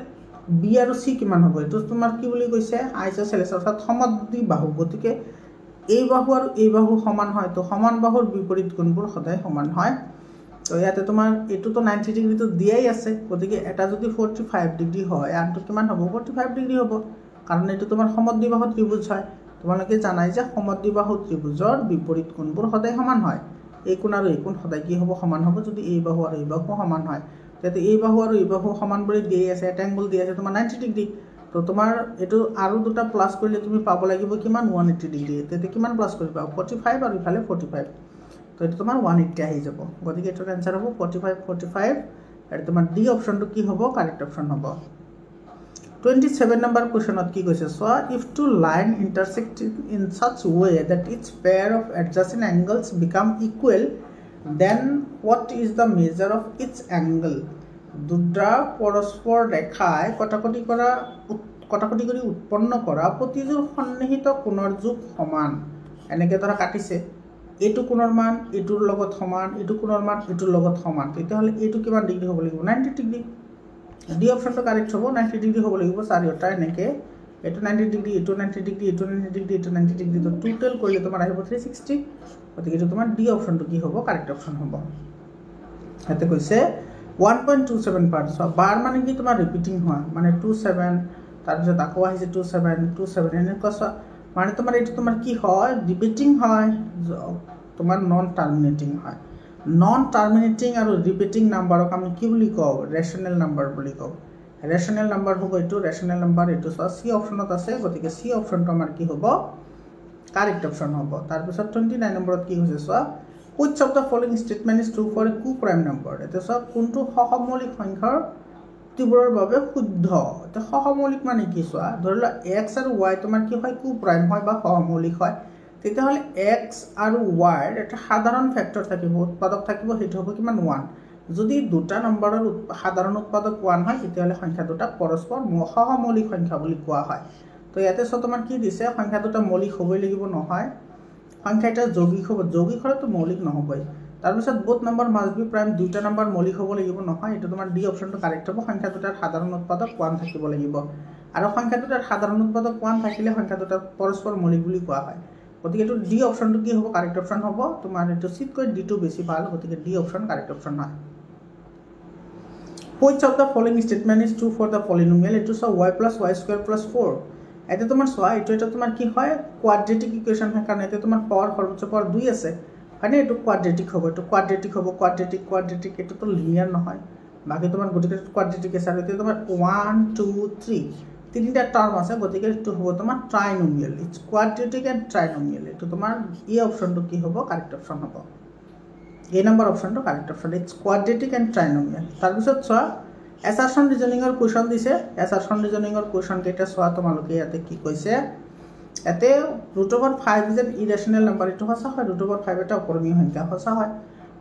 বি আর সি কিমান হ'ব, এটো তোমার কি বুলি কৈছে আইসোসেলেস অর্থাৎ সমদ্বিবাহু, গতিকে এই বাহু আর এই বাহু সমান হয়, তো সমান বাহুর বিপরীত কোণবোৰ সদায় সমান হয়, তো ইয়াতে তোমার এটো তো 90 ডিগ্রি তো দিয়াই আছে, গতিকে এটা যদি 45 ডিগ্রি হয় আনটো কিমান হ'ব 45 ডিগ্রি হ'ব, কারণ এটো তোমার সমদ্বিবাহু ত্রিভুজ হয়, তোমালোকে জানাই যে সমদ্বিবাহু ত্ৰিভুজৰ বিপৰীত কোণবোৰ সদায় সমান হয়, এই কোণ আৰু এই কোণ সদায় কি হ'ব সমান হ'ব যদি এই বাহু আৰু এই বাহু সমান হয়, তেতে এই বাহু আৰু এই বাহু সমান বুলি দিয়ে আছে, এটা অ্যাঙ্গেল দিয়ে আছে তোমাৰ 90 ডিগ্ৰি, তো তোমাৰ এটো আৰু দুটা প্লাস কৰিলে তুমি পাব লাগিব কিমান 180 ডিগ্ৰি, তেতে কিমান প্লাস কৰিবা 45 আৰু ইফালে 45, তো এটা তোমাৰ 180 আহি যাব, গতিকে এটাৰ आंसर হ'ব 45 45, আৰু তোমাৰ ডি অপশনটো কি হ'ব কারেক্ট অপশন হ'ব। 27 number question কি কৈছে সোয়া, if two line intersect in such way that each pair of adjacent angles become equal, then what is the measure of each angle, দুটা পৰস্পৰ ৰেখায় কটাকটি কৰি উৎপন্ন কৰা প্ৰতিযোৰ সন্নিহিত কোণৰ যোগ সমান, এনেকে ধৰা কাটিছে, এইটো কোণৰ মান এইটোৰ লগত সমান, এইটো কোণৰ মান এইটোৰ লগত সমান, তেতিয়াহ'লে এইটো কিমান ডিগ্ৰী হ'ব লাগিব 90 ডিগ্ৰী, ডি অপশনটো কাৰেক্ট হ'ব 90 ডিগ্ৰি হ'ব লাগিব, চাৰিটা এনেকে এটো 90 ডিগ্ৰি, এটো 90 ডিগ্ৰি, এটো 90 ডিগ্ৰি, এটো 90 ডিগ্ৰি, তো টোটাল কৰিলে তোমাৰ আহিব 360, গতিকে এটো তোমাৰ ডি অপশনটো কি হ'ব কাৰেক্ট অপশন হ'ব। এতে কৈছে 1.27 পাৰ্টস, বাৰ মানে কি তোমাৰ ৰিপিটিং হয়, মানে 27 তাৰপিছত আকৌ আহিছে 27 27 এনেকুৱা, মানে তোমাৰ এইটো তোমাৰ কি হয় ৰিপিটিং হয়, তোমাৰ নন টাৰ্মিনেটিং হয়, নন টাৰ্মিনেটিং আৰু ৰিপিটিং নাম্বাৰক আমি কি বুলি কওঁ ৰেশনাল নাম্বাৰ বুলি কওঁ, ৰেশনাল নাম্বাৰ হ'ব এইটো, ৰেশনাল নাম্বাৰ এইটো সি অপশনত আছে, গতিকে সি অপশনটো আমাৰ কি হ'ব কাৰেক্ট অপশন হ'ব। তাৰপিছত 29 নম্বৰত কি হৈছে চোৱা, which of the following statement is true for a co-prime number, এটা সব কোনটো সহমৌলিক সংখ্যাৰ তীব্ৰৰ বাবে শুদ্ধ, এটা সহমৌলিক মানে কি চোৱা, ধৰি লোৱা x আৰু y তোমাৰ কি হয় co-prime হয় বা সহমৌলিক হয়, তেতিয়াহ'লে x আৰু y এটা সাধাৰণ ফ্যাক্টর থাকিব, উৎপাদক থাকিব, সেইটো হ'ব কিমান 1, যদি দুটা নম্বৰৰ সাধাৰণ উৎপাদক 1 হয় তেতিয়াহ'লে সংখ্যা দুটা পৰস্পৰ সহমৌলিক সংখ্যা বুলি কোৱা হয়। তো ইয়াতে সব তোমাৰ কি দিছে সংখ্যা দুটা মৌলিক হ'বই লাগিব, নহয় সংখ্যা এটা যৌগিক হ'ব, যৌগিক হ'লে তো মৌলিক নহবই, তাৰপিছত both number must be prime, দুটা নম্বৰ মৌলিক হ'ব লাগিব, নহয় এইটো তোমাৰ ডি অপশনটো কাৰেক্ট হ'ব, সংখ্যা দুটাৰ সাধাৰণ উৎপাদক 1 থাকিব লাগিব, আৰু সংখ্যা দুটাৰ সাধাৰণ উৎপাদক 1 থাকিলে সংখ্যা দুটা পৰস্পৰ মৌলিক বুলি কোৱা হয়। গতিকে এইটো ডি অপশ্যনটো কি হ'ব কাৰেক্ট অপশ্যন হ'ব তোমাৰ এইটো চিটকৈ ডিটো বেছি ভাল গতিকে ডি অপশ্যন কাৰেক্ট অপশ্যন হয় which of the following statement is true for the polynomial এইটো সব y plus y square plus 4 এতে তোমাৰ সোয়া এটা তোমাৰ কি হয় কোয়াড্ৰেটিক ইকুয়েশন হয় কাৰণ এতে তোমাৰ পাওয়ার সর্বোচ্চ পাওয়ার 2 আছে মানে এটো কোয়াড্রেটিক হবে এটো কোয়াড্রেটিক হবে কোয়াড্রেটিক এটো তো লিনিয়ার নহয় বাকি তোমার গতিকে কোয়াড্রেটিক আছে আর এতে তোমার 1 2 3 তিনটা টার্ম আছে গতিকে এটো হবে তোমার trinomial it's quadratic and trinomial এটো তোমার এই অপশনটো কি হবে কারেক্ট অপশন হবে এই নাম্বার অপশনটো correct option it's quadratic and trinomial তার পিছত সোয়া এসারশন রিজনিং এর কোশ্চেন দিছে এসারশন রিজনিং এর কোশ্চেন কেটা সোয়া তোমালোকে ইয়াতে কি কইছে এতে √5 ইজ এন ইরেশনাল নাম্বার এটো হসা হয় √5 এটা অপরিমেয় সংখ্যা হসা হয়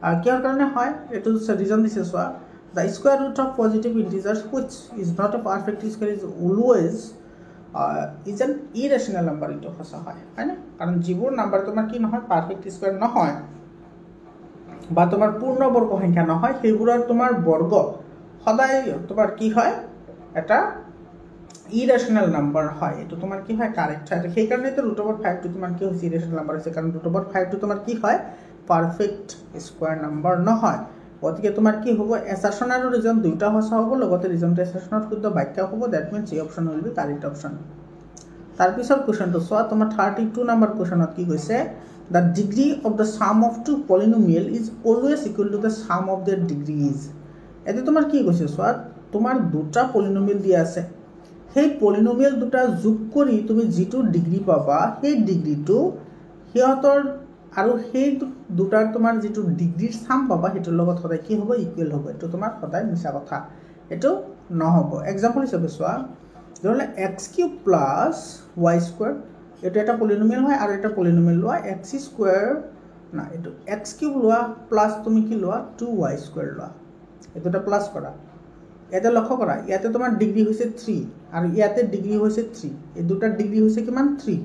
আর কিহৰ কাৰণে হয় এটো রিজন দিছে সোয়া the square root of positive integers which is not a perfect square is always is an irrational number এটো হসা হয় না কারণ যিবোৰ নাম্বাৰ তোমাৰ কি নহয় পাৰফেক্ট স্কয়াৰ নহয় বা তোমাৰ পূৰ্ণবৰ্গ সংখ্যা নহয় সেইবোৰৰ তোমাৰ বর্গ সদায় তোমার কি হয় এটা ইরেশনাল নাম্বার হয় এটো তোমার কি হয় কারেক্ট হয় সেই কারণে তো √5 টো তোমার কি হইছে ইরেশনাল নাম্বার আছে কারণ √5 টো তোমার কি হয় পারফেক্ট স্কয়ার নাম্বার নহয় গতিকে তোমার কি হ'ব এসারশন আৰু রিজন দুইটা হসা হ'ব লগতে রিজনটো এসারশনত শুদ্ধ বাক্য হ'ব দ্যাট মিন্স এই option will be correct option তার পিছৰ কোশ্চেনটো সোয়া তোমাৰ 32 নম্বৰ কোশ্চেনত কি কৈছে the degree of the sum of two polynomial is always equal to the sum of their degrees এতে তোমার কি কৈছে সোয়া তোমার দুটা পলিনোমিয়াল দিয়া আছে সেই পলিনোমিয়াল দুটা যোগ কৰি তুমি যেটো ডিগ্ৰী পাবা সেই ডিগ্ৰীটো হিয়তৰ আৰু সেই দুটাৰ তোমাৰ যেটো ডিগ্ৰীৰ সাম পাবা হেতৰ লগত সদায় কি হ'ব ইকুৱেল হ'ব এটো তোমাৰ সদায় মিছা কথা এটো নহব एग्जांपल হিচাপে সোয়া ধৰলে x³ + y² এটো এটা পলিনোমিয়াল হয় আৰু এটা পলিনোমিয়াল লোৱা x² না এটো x³ লোৱা প্লাস তুমি কি লোৱা 2y² লোৱা এটোটা প্লাস কৰা এটা লক্ষ্য কৰা ইয়াতে তোমাৰ ডিগ্ৰী হৈছে 3 আৰু ইয়াতে ডিগ্ৰী হৈছে 3 এই দুটা ডিগ্ৰী হৈছে কিমান 3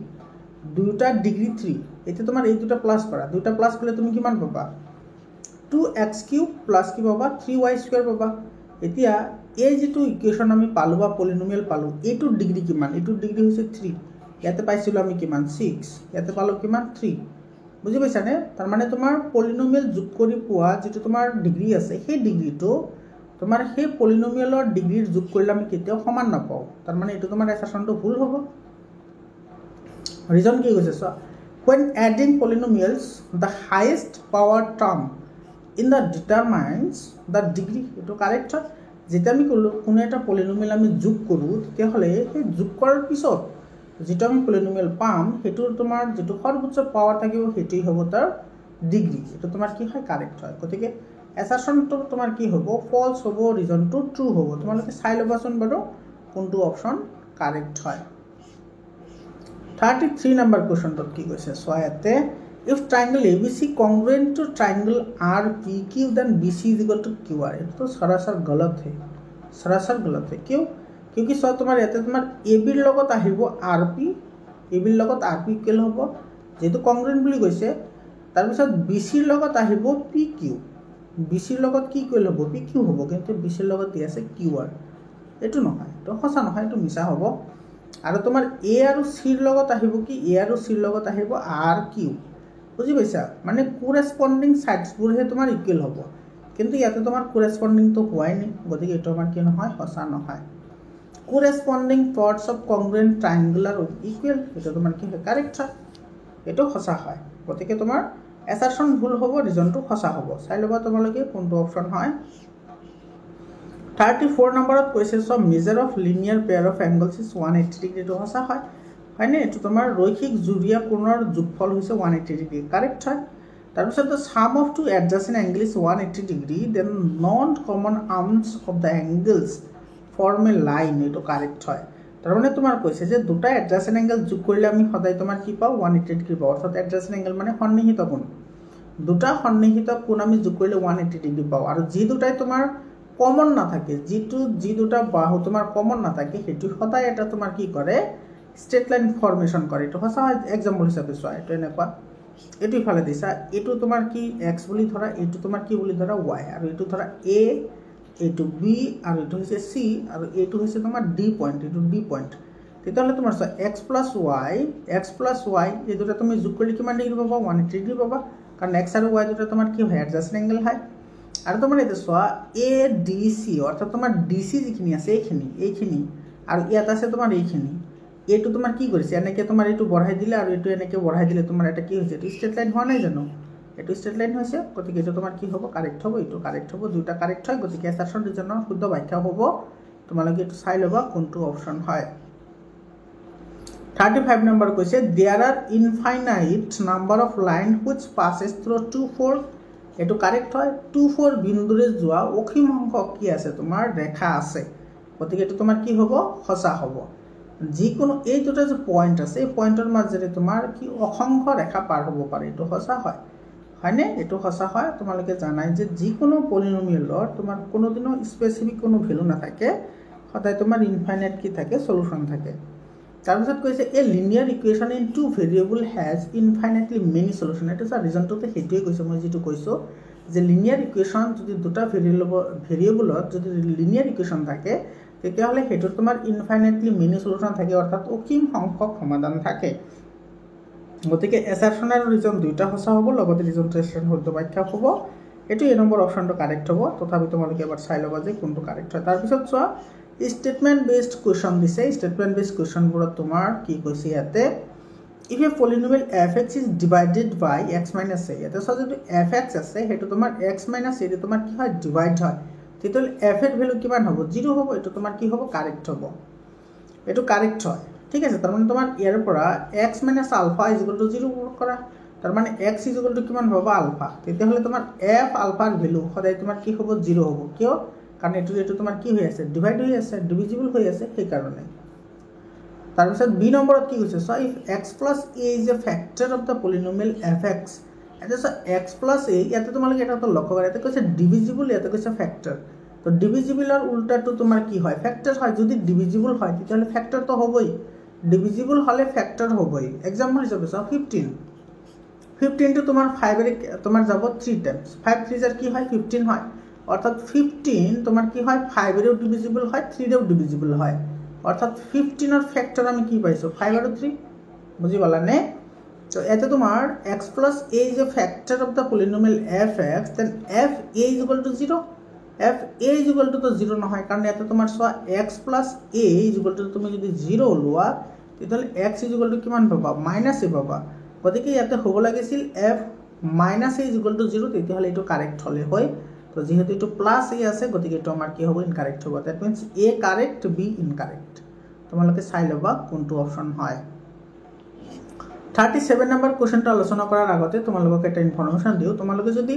দুটা ডিগ্ৰী 3 এতে তোমাৰ এই দুটা প্লাস কৰা দুটা প্লাস কৰিলে তুমি কিমান পাবা 2x³ প্লাস কি পাবা 3y² পাবা এতিয়া এই যেটো ইকুয়েশন আমি পালো বা পলিনোমিয়াল পালো এটো ডিগ্ৰী কিমান এটো ডিগ্ৰী হৈছে 3 ইয়াতে পাইছিল আমি কিমান 6 ইয়াতে পালো কিমান 3 বুজি পাইছা নে তাৰ মানে তোমাৰ পলিনোমিয়াল যোগ কৰি পোৱা যেটো তোমাৰ ডিগ্ৰী আছে সেই ডিগ্ৰীটো তোমাৰ সেই পলিনোমিয়ালৰ ডিগ্ৰীৰ যোগ কৰিলে আমি কেতিয়াও সমান নাপাও তাৰ মানে এটো তোমাৰ এসাৰশনটো ভুল হ'ব ৰিজন কি কৈছে so when adding polynomials the highest power term in the determines the degree এটো কারেক্ট হয় যেটা আমি কোনো এটা পলিনোমিয়াল আমি যোগ কৰো তেতিয়া হলে এই যোগ কৰাৰ পিছত যেটা আমি পলিনোমিয়াল পাম হেতুৰ তোমাৰ যেটো সৰ্বোচ্চ পাৱাৰ থাকিব হেতুই হ'ব তাৰ ডিগ্ৰী এটো তোমাৰ কি হয় কাৰেক্ট হয় গতিকে এসাৰশনটো তোমাৰ কি হ'ব ফলস হ'ব ৰিজনটো ট্ৰু হ'ব তোমালোকে চাই লবাচোন বাৰু কোনটো অপশন কাৰেক্ট হয় 33 নম্বৰ কোশ্চনটো কি কৈছে সোয়াতে if triangle ABC congruent to triangle RPQ then BC is equal to QR ये तो सरासर गलत है क्यों क्योंकि सो तुम्हारे याते तुम्हार AB লগত আহিব RP AB লগত RP ইকুৱেল হ'ব যেটো কংগ্ৰুয়েন্ট বুলি কৈছে তাৰ পিছত BC লগত আহিব PQ BC লগত কি ইকুৱেল হ'ব PQ হ'ব কিন্তু BC লগত দি আছে QR এটো নহয় তো হসা নহয় এটো মিছা হ'ব আৰু তোমাৰ A আৰু C লগত আহিব কি A আৰু C লগত আহিব RQ বুজি পাইছা মানে কোৰেসপন্ডিং সাইডসবোৰ হে তোমাৰ ইকুৱেল হ'ব কিন্তু ইয়াতে তোমাৰ কোৰেসপন্ডিং তো হোৱাই নাই গতিকে এটো আমাৰ কি নহয় হসা নহয় কোৰেসপন্ডিং পাৰ্টস অফ কংগ্ৰুয়েন্ট ট্ৰায়াঙ্গুলাৰ ইকুৱেল এটো তোমাৰ কি কাৰেক্ট হয় এটো হসা হয় গতিকে তোমাৰ এসাৰশন ভুল হ'ব ৰিজনটো হসা হ'ব চাই লবা তোমালোকে কোনটো অপশন হয় 34 নম্বৰত কৈছে sum measure of linear pair of angles is 180 degree এটো হসা হয় হয়নে এটো তোমাৰ ৰৈখিক জুৰিয়া কোণৰ যোগফল হৈছে 180 ডিগ্ৰী কাৰেক্ট হয় তাৰ পিছত the sum of two adjacent angles is 180 degree then non common arms of the angles form a line এটো কারেক্ট হয় তাৰ মানে তোমাৰ কৈছে যে দুটা adjacent angle যোগ কৰিলে আমি সদায় তোমাৰ কি পাও 180 ডিগ্ৰী পাও অৰ্থাৎ adjacent angle মানে সন্নিহিত কোণ দুটা সন্নিহিত কোণ আমি যোগ কৰিলে 180 ডিগ্ৰী পাও আৰু যি দুটাই তোমাৰ কমন না থাকে যি দুটা বাহু তোমাৰ কমন না থাকে হেতু সদায় এটা তোমাৰ কি কৰে স্ট্ৰেট লাইন ফৰ্মেশন কৰে এটো হসা एग्जांपल হিসাবে সোয়া এটো এনেকুৱা এটো ইফালে দিছা এটো তোমাৰ কি x বুলি ধৰা এটো তোমাৰ কি বুলি ধৰা y আৰু এটো ধৰা a এটো b আৰু এটো হৈছে c আৰু এটো হৈছে তোমাৰ d পয়েন্ট এটো d পয়েন্ট তেতিয়াহ'লে তোমাৰ চোৱা এক্স প্লাছ ৱাই এই দুটা তুমি যোগ কৰিলে কিমান ডিগ্ৰী পাবা 180 ডিগ্ৰী পাবা কাৰণ এক্স আৰু ৱাই দুটা তোমাৰ কি হয় এডজাস্টেড এংগল হয় আৰু তোমাৰ এতিয়া চোৱা এ ডি চি অৰ্থাৎ তোমাৰ ডি চি যিখিনি আছে এইখিনি আৰু ইয়াত আছে তোমাৰ এইখিনি এইটো তোমাৰ কি কৰিছে এনেকৈ তোমাৰ এইটো বঢ়াই দিলে আৰু এইটো এনেকৈ বঢ়াই দিলে তোমাৰ এটা কি হৈছে এইটো ষ্ট্ৰেট লাইন হোৱা নাই জানো এইটো ষ্ট্ৰেট লাইন হৈছে গতিকে এইটো তোমাৰ কি হ'ব কাৰেক্ট হ'ব এইটো কাৰেক্ট হ'ব দুটা কাৰেক্ট হয় গতিকে এছাৰশ্যন ৰিজনৰ শুদ্ধ ব্যাখ্যা হ'ব তোমালোকে এইটো চাই ল'বা কোনটো অপশ্যন হয় 35 নম্বৰ কৈছে there are infinite number of line which passes through 2 4 এইটো কাৰেক্ট হয় 2 4 বিন্দুৰে যোৱা অসীম সংখ্যক কি আছে তোমাৰ ৰেখা আছে গতিকে এইটো তোমাৰ কি হ'ব সঁচা হ'ব যিকোনো এই দুটা যে পইণ্ট আছে এই পইণ্টৰ মাজেৰে তোমাৰ কি অসংখ্য ৰেখা পাৰ হ'ব পাৰে এইটো সঁচা হয় হয়নে এইটো সঁচা হয় তোমালোকে জানাই যে যিকোনো পলিনমিয়েলৰ তোমাৰ কোনোদিনো স্পেচিফিক কোনো ভেলু নাথাকে সদায় তোমাৰ ইনফাইনাইট কি থাকে সলিউশন থাকে তাৰপিছত কৈছে a linear equation in two variable has infinitely many solution এটা চাৰ ৰিজনটোতে সেইটোৱে কৈছোঁ মই যিটো কৈছোঁ যে লিনিয়াৰ ইকুৱেশ্যন যদি দুটা ভেৰিয়েবলত যদি লিনিয়াৰ ইকুৱেশ্যন থাকে তেতিয়াহ'লে সেইটোত তোমাৰ ইনফাইনাইটলি মেনি সলিউশন থাকে অৰ্থাৎ অসীম সংখ্যক সমাধান থাকে গতিকে এছাৰশ্যন আৰু ৰিজন দুইটা সঁচা হ'ব লগতে ৰিজনটো এছাৰশ্যন শুদ্ধ ব্যাখ্যা হ'ব এইটো এই নম্বৰ অপশ্যনটো কাৰেক্ট হ'ব তথাপি তোমালোকে এবাৰ চাই ল'বা যে কোনটো কাৰেক্ট হয় তাৰপিছত চোৱা স্টেটমেন্ট বেসড কোৱেশ্চন দিছে স্টেটমেন্ট বেসড কোৱেশ্চনবোৰত তোমাৰ কি কৈছে ইয়াতে if a polynomial fx is divided by x minus a ইয়াতে চোৱা যদি fx আছে সেইটো তোমাৰ x মাইনাছ a তোমাৰ কি হয় ডিভাইড হয় তেতিয়াহ'লে f এৰ ভ্যালু কিমান হ'ব 0 হ'ব এইটো তোমাৰ কি হ'ব কাৰেক্ট হ'ব এইটো কাৰেক্ট হয় ঠিক আছে তাৰ মানে তোমাৰ ইয়াৰ পৰা x minus alpha is equal to 0 কৰা তাৰ মানে x ইজ ইকুৱেল টু কিমান হ'ব আলফা তেতিয়াহ'লে তোমাৰ f আলফাৰ ভ্যালু সদায় তোমাৰ কি হ'ব 0 হ'ব কিয় কাৰণ এইটো তোমাৰ কি হৈ আছে ডিভাইড হৈ আছে ডিভিজিবল হৈ আছে সেই কাৰণে তাৰপিছত বি নম্বৰত কি কৈছে so if x + a is a factor of the polynomial fx এটা সো x + a ইয়াতে তোমালোকে এটা তো লক্ষ্য কৰা এটা কৈছে ডিভিজিবল ইয়াতে কৈছে ফ্যাক্টৰ তো ডিভিজিবলৰ উল্টাটো তোমাৰ কি হয় ফ্যাক্টৰ হয় যদি ডিভিজিবল হয় তেতিয়াহ'লে ফ্যাক্টৰ তো হ'বই ডিভিজিবল হলে ফ্যাক্টৰ হ'বই एग्जांपल হিচাপে চাও 15 টো তোমাৰ 5 এৰ তোমাৰ যাব 3 টাইমস 5 3 এর কি হয় 15 হয় অর্থাৎ 15 তোমার কি হয় 5 এরও ডিভিজিবল হয় 3 এরও ডিভিজিবল হয় অর্থাৎ 15 এর ফ্যাক্টর আমি কি পাইছো 5 আর 3 বুঝি পালা নে তো এতে তোমার x + a is a factor of the polynomial fx then f a is equal to 0 f a is equal to 0 না হয় কারণ এতে তোমার so x + a is equal to তুমি যদি 0 লোৱা তাহলে x is equal to কিমান পাবা -a পাবা গতিকে ইয়াতে হ'ব লাগিছিল f - a is equal to 0 তেতিয়াহলে এটো কারেক্ট হলে হয় তো যেহেতু এটো প্লাস a আছে গতিকে এটো আমার কি হবে ইনকারেক্ট হবে that means a correct b incorrect তোমালোকে চাই লবা কোনটো অপশন হয় 37 নাম্বার কোশ্চেনটা আলোচনা করার আগতে তোমালোকক এটা ইনফরমেশন দিও তোমালোকে যদি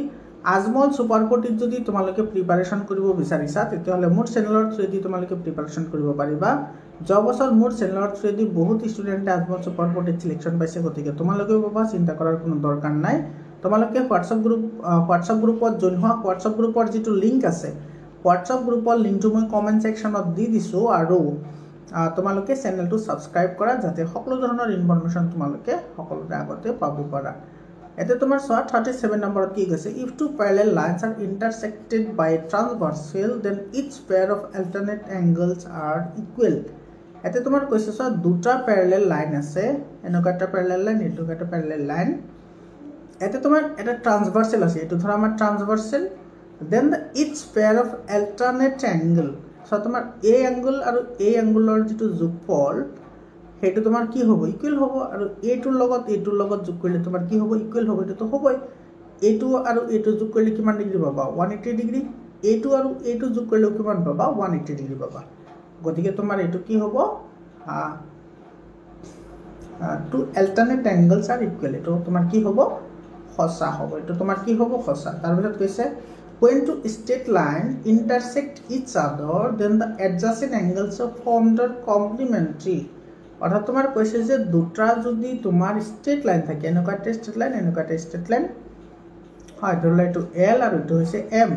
আজমল সুপারপটিত যদি তোমালোকে প্রিপারেশন কৰিব বিচাৰিছা তেতিয়াহলে মোৰ চেনেলৰ থ্ৰুদি তোমালোকে প্ৰিপাৰেচন কৰিব পাৰিবা জবছৰ মোৰ চেনেলৰ থ্ৰুদি বহুত ষ্টুডেন্টে আজমল সুপাৰপটিত সিলেকশন পাইছে গতিকে তোমালোকে বাবা চিন্তা কৰাৰ কোনো দৰকাৰ নাই তোমালোকে হোৱাটসঅ্যাপ গ্ৰুপত জইন হোৱা হোৱাটসঅ্যাপ গ্ৰুপৰ যেটো লিংক আছে হোৱাটসঅ্যাপ গ্ৰুপৰ লিংকটো মই কমেন্ট সেকশনত দি দিছো আৰু তোমালোকে চেনেলটো সাবস্ক্ৰাইব কৰা যাতে সকলো ধৰণৰ ইনফৰমেশন তোমালোকে সকলোৰে আগতে পাব পাৰা এতে তোমাৰ 37 নম্বৰত কি কৈছে if two parallel lines are intersected by a transversal then each pair of alternate angles are equal এতে তোমাৰ কৈছে দুটা প্যাৰালাল লাইন আছে এনেকুৱা এটা প্যাৰালাল লাইন এটো এটা প্যাৰালাল লাইন এতে তোমাৰ এটা ট্ৰান্সভাৰ্সাল আছে এটো ধৰা আমাৰ ট্ৰান্সভাৰ্সাল then the each pair of alternate angle so তোমাৰ a angle আৰু a angle-ৰ যেটো যোগফল হেতু তোমাৰ কি হ'ব ইকুৱেল হ'ব আৰু a-টোৰ লগত যোগ কৰিলে তোমাৰ কি হ'ব ইকুৱেল হ'ব এটো তো হ'বই a2 আৰু a2 যোগ কৰিলে কিমান ডিগ্ৰী পাবা 180 ডিগ্ৰী a2 আৰু a2 যোগ কৰিলে কিমান পাবা 180 ডিগ্ৰী পাবা গতিকে তোমাৰ এটো কি হ'ব two alternate angles are equal এটো তোমাৰ কি হ'ব সঁচা হ'ব এটো তোমাৰ কি হ'ব সঁচা তাৰ পিছত কৈছে when two straight line intersect each other then the adjacent angles are formed are complementary অর্থাৎ তোমার কৈছে যে দুটা যদি তোমার স্ট্রেট লাইন থাকে এনেকুৱা একটা স্ট্ৰেট লাইন হয় ধৰলে এটো L আৰু এটো হৈছে M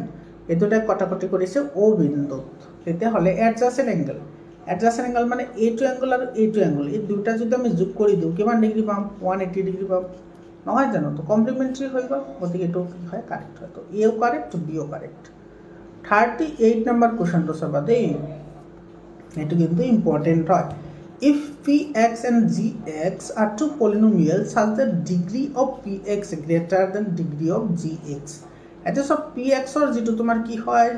এই দুটা কটাকটি কৰিছে O বিন্দুত তেতিয়া হলে adjacent angle মানে A2 angle আৰু A2 angle এই দুটা যদি আমি যোগ কৰি দিও কিমান ডিগ্ৰী পাম 180 ডিগ্ৰী পাম নহয় জানো তো কমপ্লিমেন্টারি হৈ গল গতিকে এটো কি হয় কারেক্ট হয় তো এও কারেক্ট বিও কারেক্ট 38 নাম্বার কোশ্চেনটো চাবা দেই এটো কিন্তু ইম্পর্টেন্ট হয় if px and gx are two polynomials such that degree of px greater than degree of gx, এটা সব px or যেটো তোমার কি হয়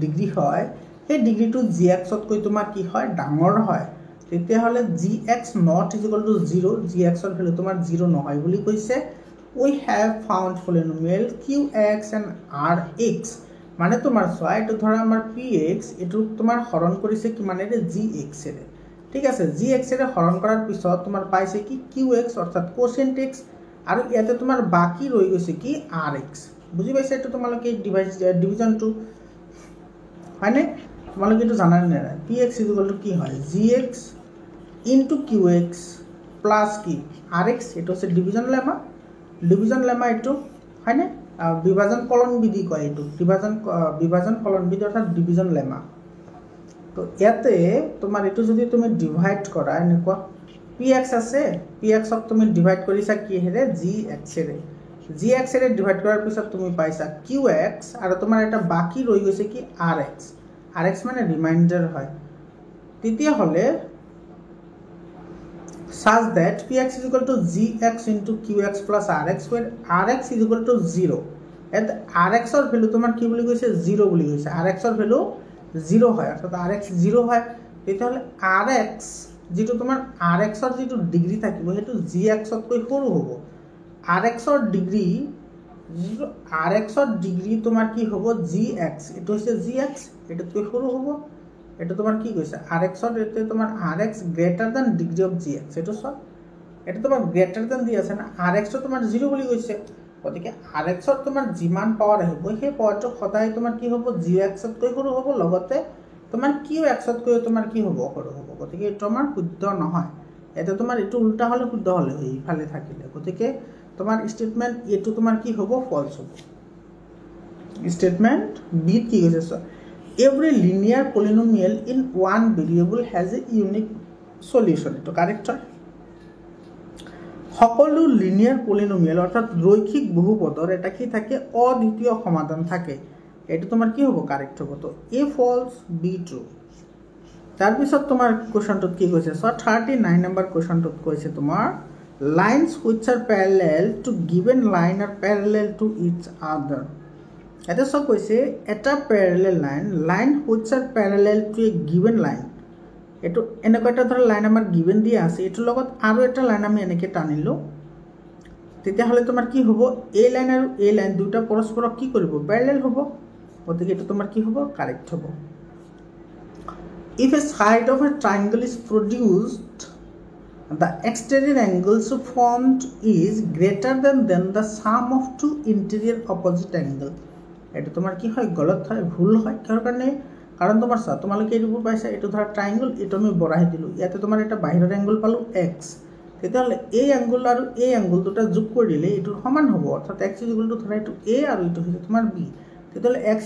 ডিগ্ৰী হয় সেই ডিগ্ৰীটো gx তকৈ তোমাৰ কি হয় ডাঙৰ হয়, তেতিয়া হলে gx not is equal to 0, gx ৰ ভ্যালু তোমাৰ 0 নহয় বুলি কৈছে। we have found polynomial qx and rx, মানে তোমাৰ চোৱা এটো ধৰা আমাৰ px এটো তোমাৰ হৰণ কৰিছে কি মানে gx এৰে, ঠিক আছে। gx এৰে হৰণ কৰাৰ পিছত তোমাৰ পাইছে কি qx অৰ্থাৎ কোসেন্ট x, আৰু ইয়াতে তোমাৰ বাকি ৰৈ গৈছে কি rx, বুজি পাইছে? এটো তোমালোকে ডিভিজনটো হয়নে, তোমালোকে এটো জানানে না px কি হয় gx into qx প্লাস কি rx, এটো হচ্ছে ডিভিজন লেমা এটো হয়নে, বিভাজন কলন বিধি কয় এটো, বিভাজন কলন বিধি অর্থাৎ ডিভিজন লেমা। তো ইয়াতে তোমার এটো যদি তুমি ডিভাইড করা এনেকুৱা px আছে, px ক তুমি ডিভাইড কৰিছা কি হেৰে gx এৰে, gx এৰে ডিভাইড কৰাৰ পিছত তুমি পাইছা qx, আৰু তোমাৰ এটা বাকি ৰৈ গৈছে কি rx মানে ৰিমাইন্ডাৰ হয়। তেতিয়া হলে such that px is equal to gx into qx plus rx, where rx is equal to 0, and rx ৰ ভ্যালু তোমাৰ কি বুলি কৈছে 0 বুলি কৈছে, rx ৰ ভ্যালু 0 হয় অৰ্থাৎ rx 0 হয়, তেতিয়া হলে rx যেটো তোমাৰ rx ৰ যেটো ডিগ্ৰী থাকিব হেতু gx তকৈ সৰু হ'ব, rx ৰ ডিগ্ৰী তোমাৰ কি হ'ব gx, এটো হৈছে gx এটোতকৈ সৰু হ'ব, এটা তোমাৰ কি কইছে rx ৰ এতে তোমাৰ rx greater than degree of gx, এটো সব এটা তোমার গ্রেটার দ্যান দি আছে না, rx তো তোমার 0 বুলি কইছে, গতিকে rx ৰ তোমাৰ যিমান পাৱাৰ আহিব সেই পাৱাৰটো সদায় তোমাৰ কি হ'ব gx তকৈ সৰু হ'ব, লগতে তোমাৰ qx তকৈ তোমাৰ কি হ'ব সৰু হ'ব, গতিকে এটো আমাৰ শুদ্ধ নহয়। এটা তোমাৰ এটো উল্টা হলে শুদ্ধ হলে হয় ইফালে থাকিলে, গতিকে তোমাৰ স্টেটমেন্ট এটো তোমাৰ কি হ'ব ফলস হ'ব। স্টেটমেন্ট বি কি কৈছে, every linear polynomial in one variable has a unique solution, এটো কারেক্ট হয়। সকলো লিনিয়ার পলিনোমিয়াল অর্থাৎ রৈখিক বহুপদৰ এটা কি থাকে অদ্বিতীয় সমাধান থাকে, এটো তোমাৰ কি হ'ব কাৰেক্ট হ'ব। তো এ ফলস বি ট্ৰু। তাৰ পিছত তোমাৰ কোৱেশ্চনটোত কি কৈছে, সো 39 নম্বৰ কোৱেশ্চনটোত কৈছে তোমাৰ lines which are parallel to given line are parallel to each other, এটা সব কৈছে এটা parallel line which are parallel to a given line, এটো এনেকুৱা এটা ধৰ লাইন আমাৰ given দিয়া আছে, এটোৰ লগত আৰু এটা লাইন আমি এনেকে টানিলো, তেতিয়া হলে তোমাৰ কি হ'ব এই লাইন আৰু এই লাইন দুটা পৰস্পৰক কি কৰিব প্যাৰালাল হ'ব, গতিকে এটো তোমাৰ কি হ'ব কারেক্ট হ'ব। if a side of a triangle is produced, the exterior angles formed is greater than the sum of two interior opposite angles, এটা তোমার কি হয় গলত হয় ভুল হয়, কিহৰ কাৰণে, কাৰণ তোমাৰ চা তোমালোকে এইটো পাইছা এটো ধৰা ট্ৰায়াঙ্গল, এটো আমি বঢ়াই দিলো, ইয়াতে তোমাৰ এটা বাহিৰৰ এংগল পালো x, তেতিয়াহলে এই এংগল আৰু এই এংগল দুটা যোগ কৰি দিলে এটো সমান হ'ব, অৰ্থাৎ x ধৰা এটো a আৰু এটো হৈছে তোমাৰ b, তেতিয়াহলে x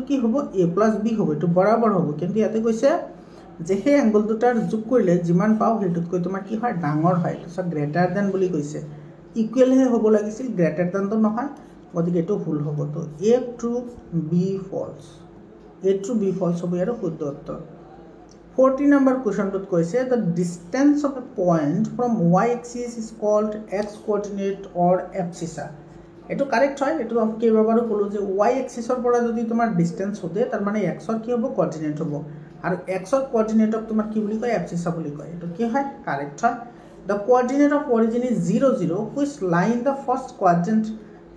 কি হ'ব a plus b হ'ব, এটো বৰাবৰ হ'ব, কিন্তু ইয়াতে কৈছে যে সেই এংগল দুটাৰ যোগ কৰিলে যিমান পাও হেতুতকৈ তোমাৰ কি হয় ডাঙৰ হয়, এটো সব গ্ৰেটাৰ দ্যান বুলি কৈছে, ইকুৱেল হে হ'ব লাগিছিল গ্ৰেটাৰ দ্যান তো নহয়, গতিকে এটো ভুল হ'ব। তো a true b false, a true b false হ'ব ইয়াৰ শুদ্ধ উত্তৰ। 40 নম্বৰ কোৱেশ্চনটোত কৈছে the distance of a point from y axis is called x coordinate or abscissa, এটো কারেক্ট হয়, এটো আমি কেইবাবাৰো ক'লো যে y axis ৰ পৰা যদি তোমাৰ ডিসটেন্স হতে তাৰ মানে x ৰ কি হ'ব কোঅৰ্ডিনেট হ'ব, আৰু x ৰ কোঅৰ্ডিনেটক তোমাৰ কি বুলি কয় abscissa বুলি কয়, এটো কি হয় কারেক্ট হয়। the coordinate of origin is 0 0 which lie in the first quadrant,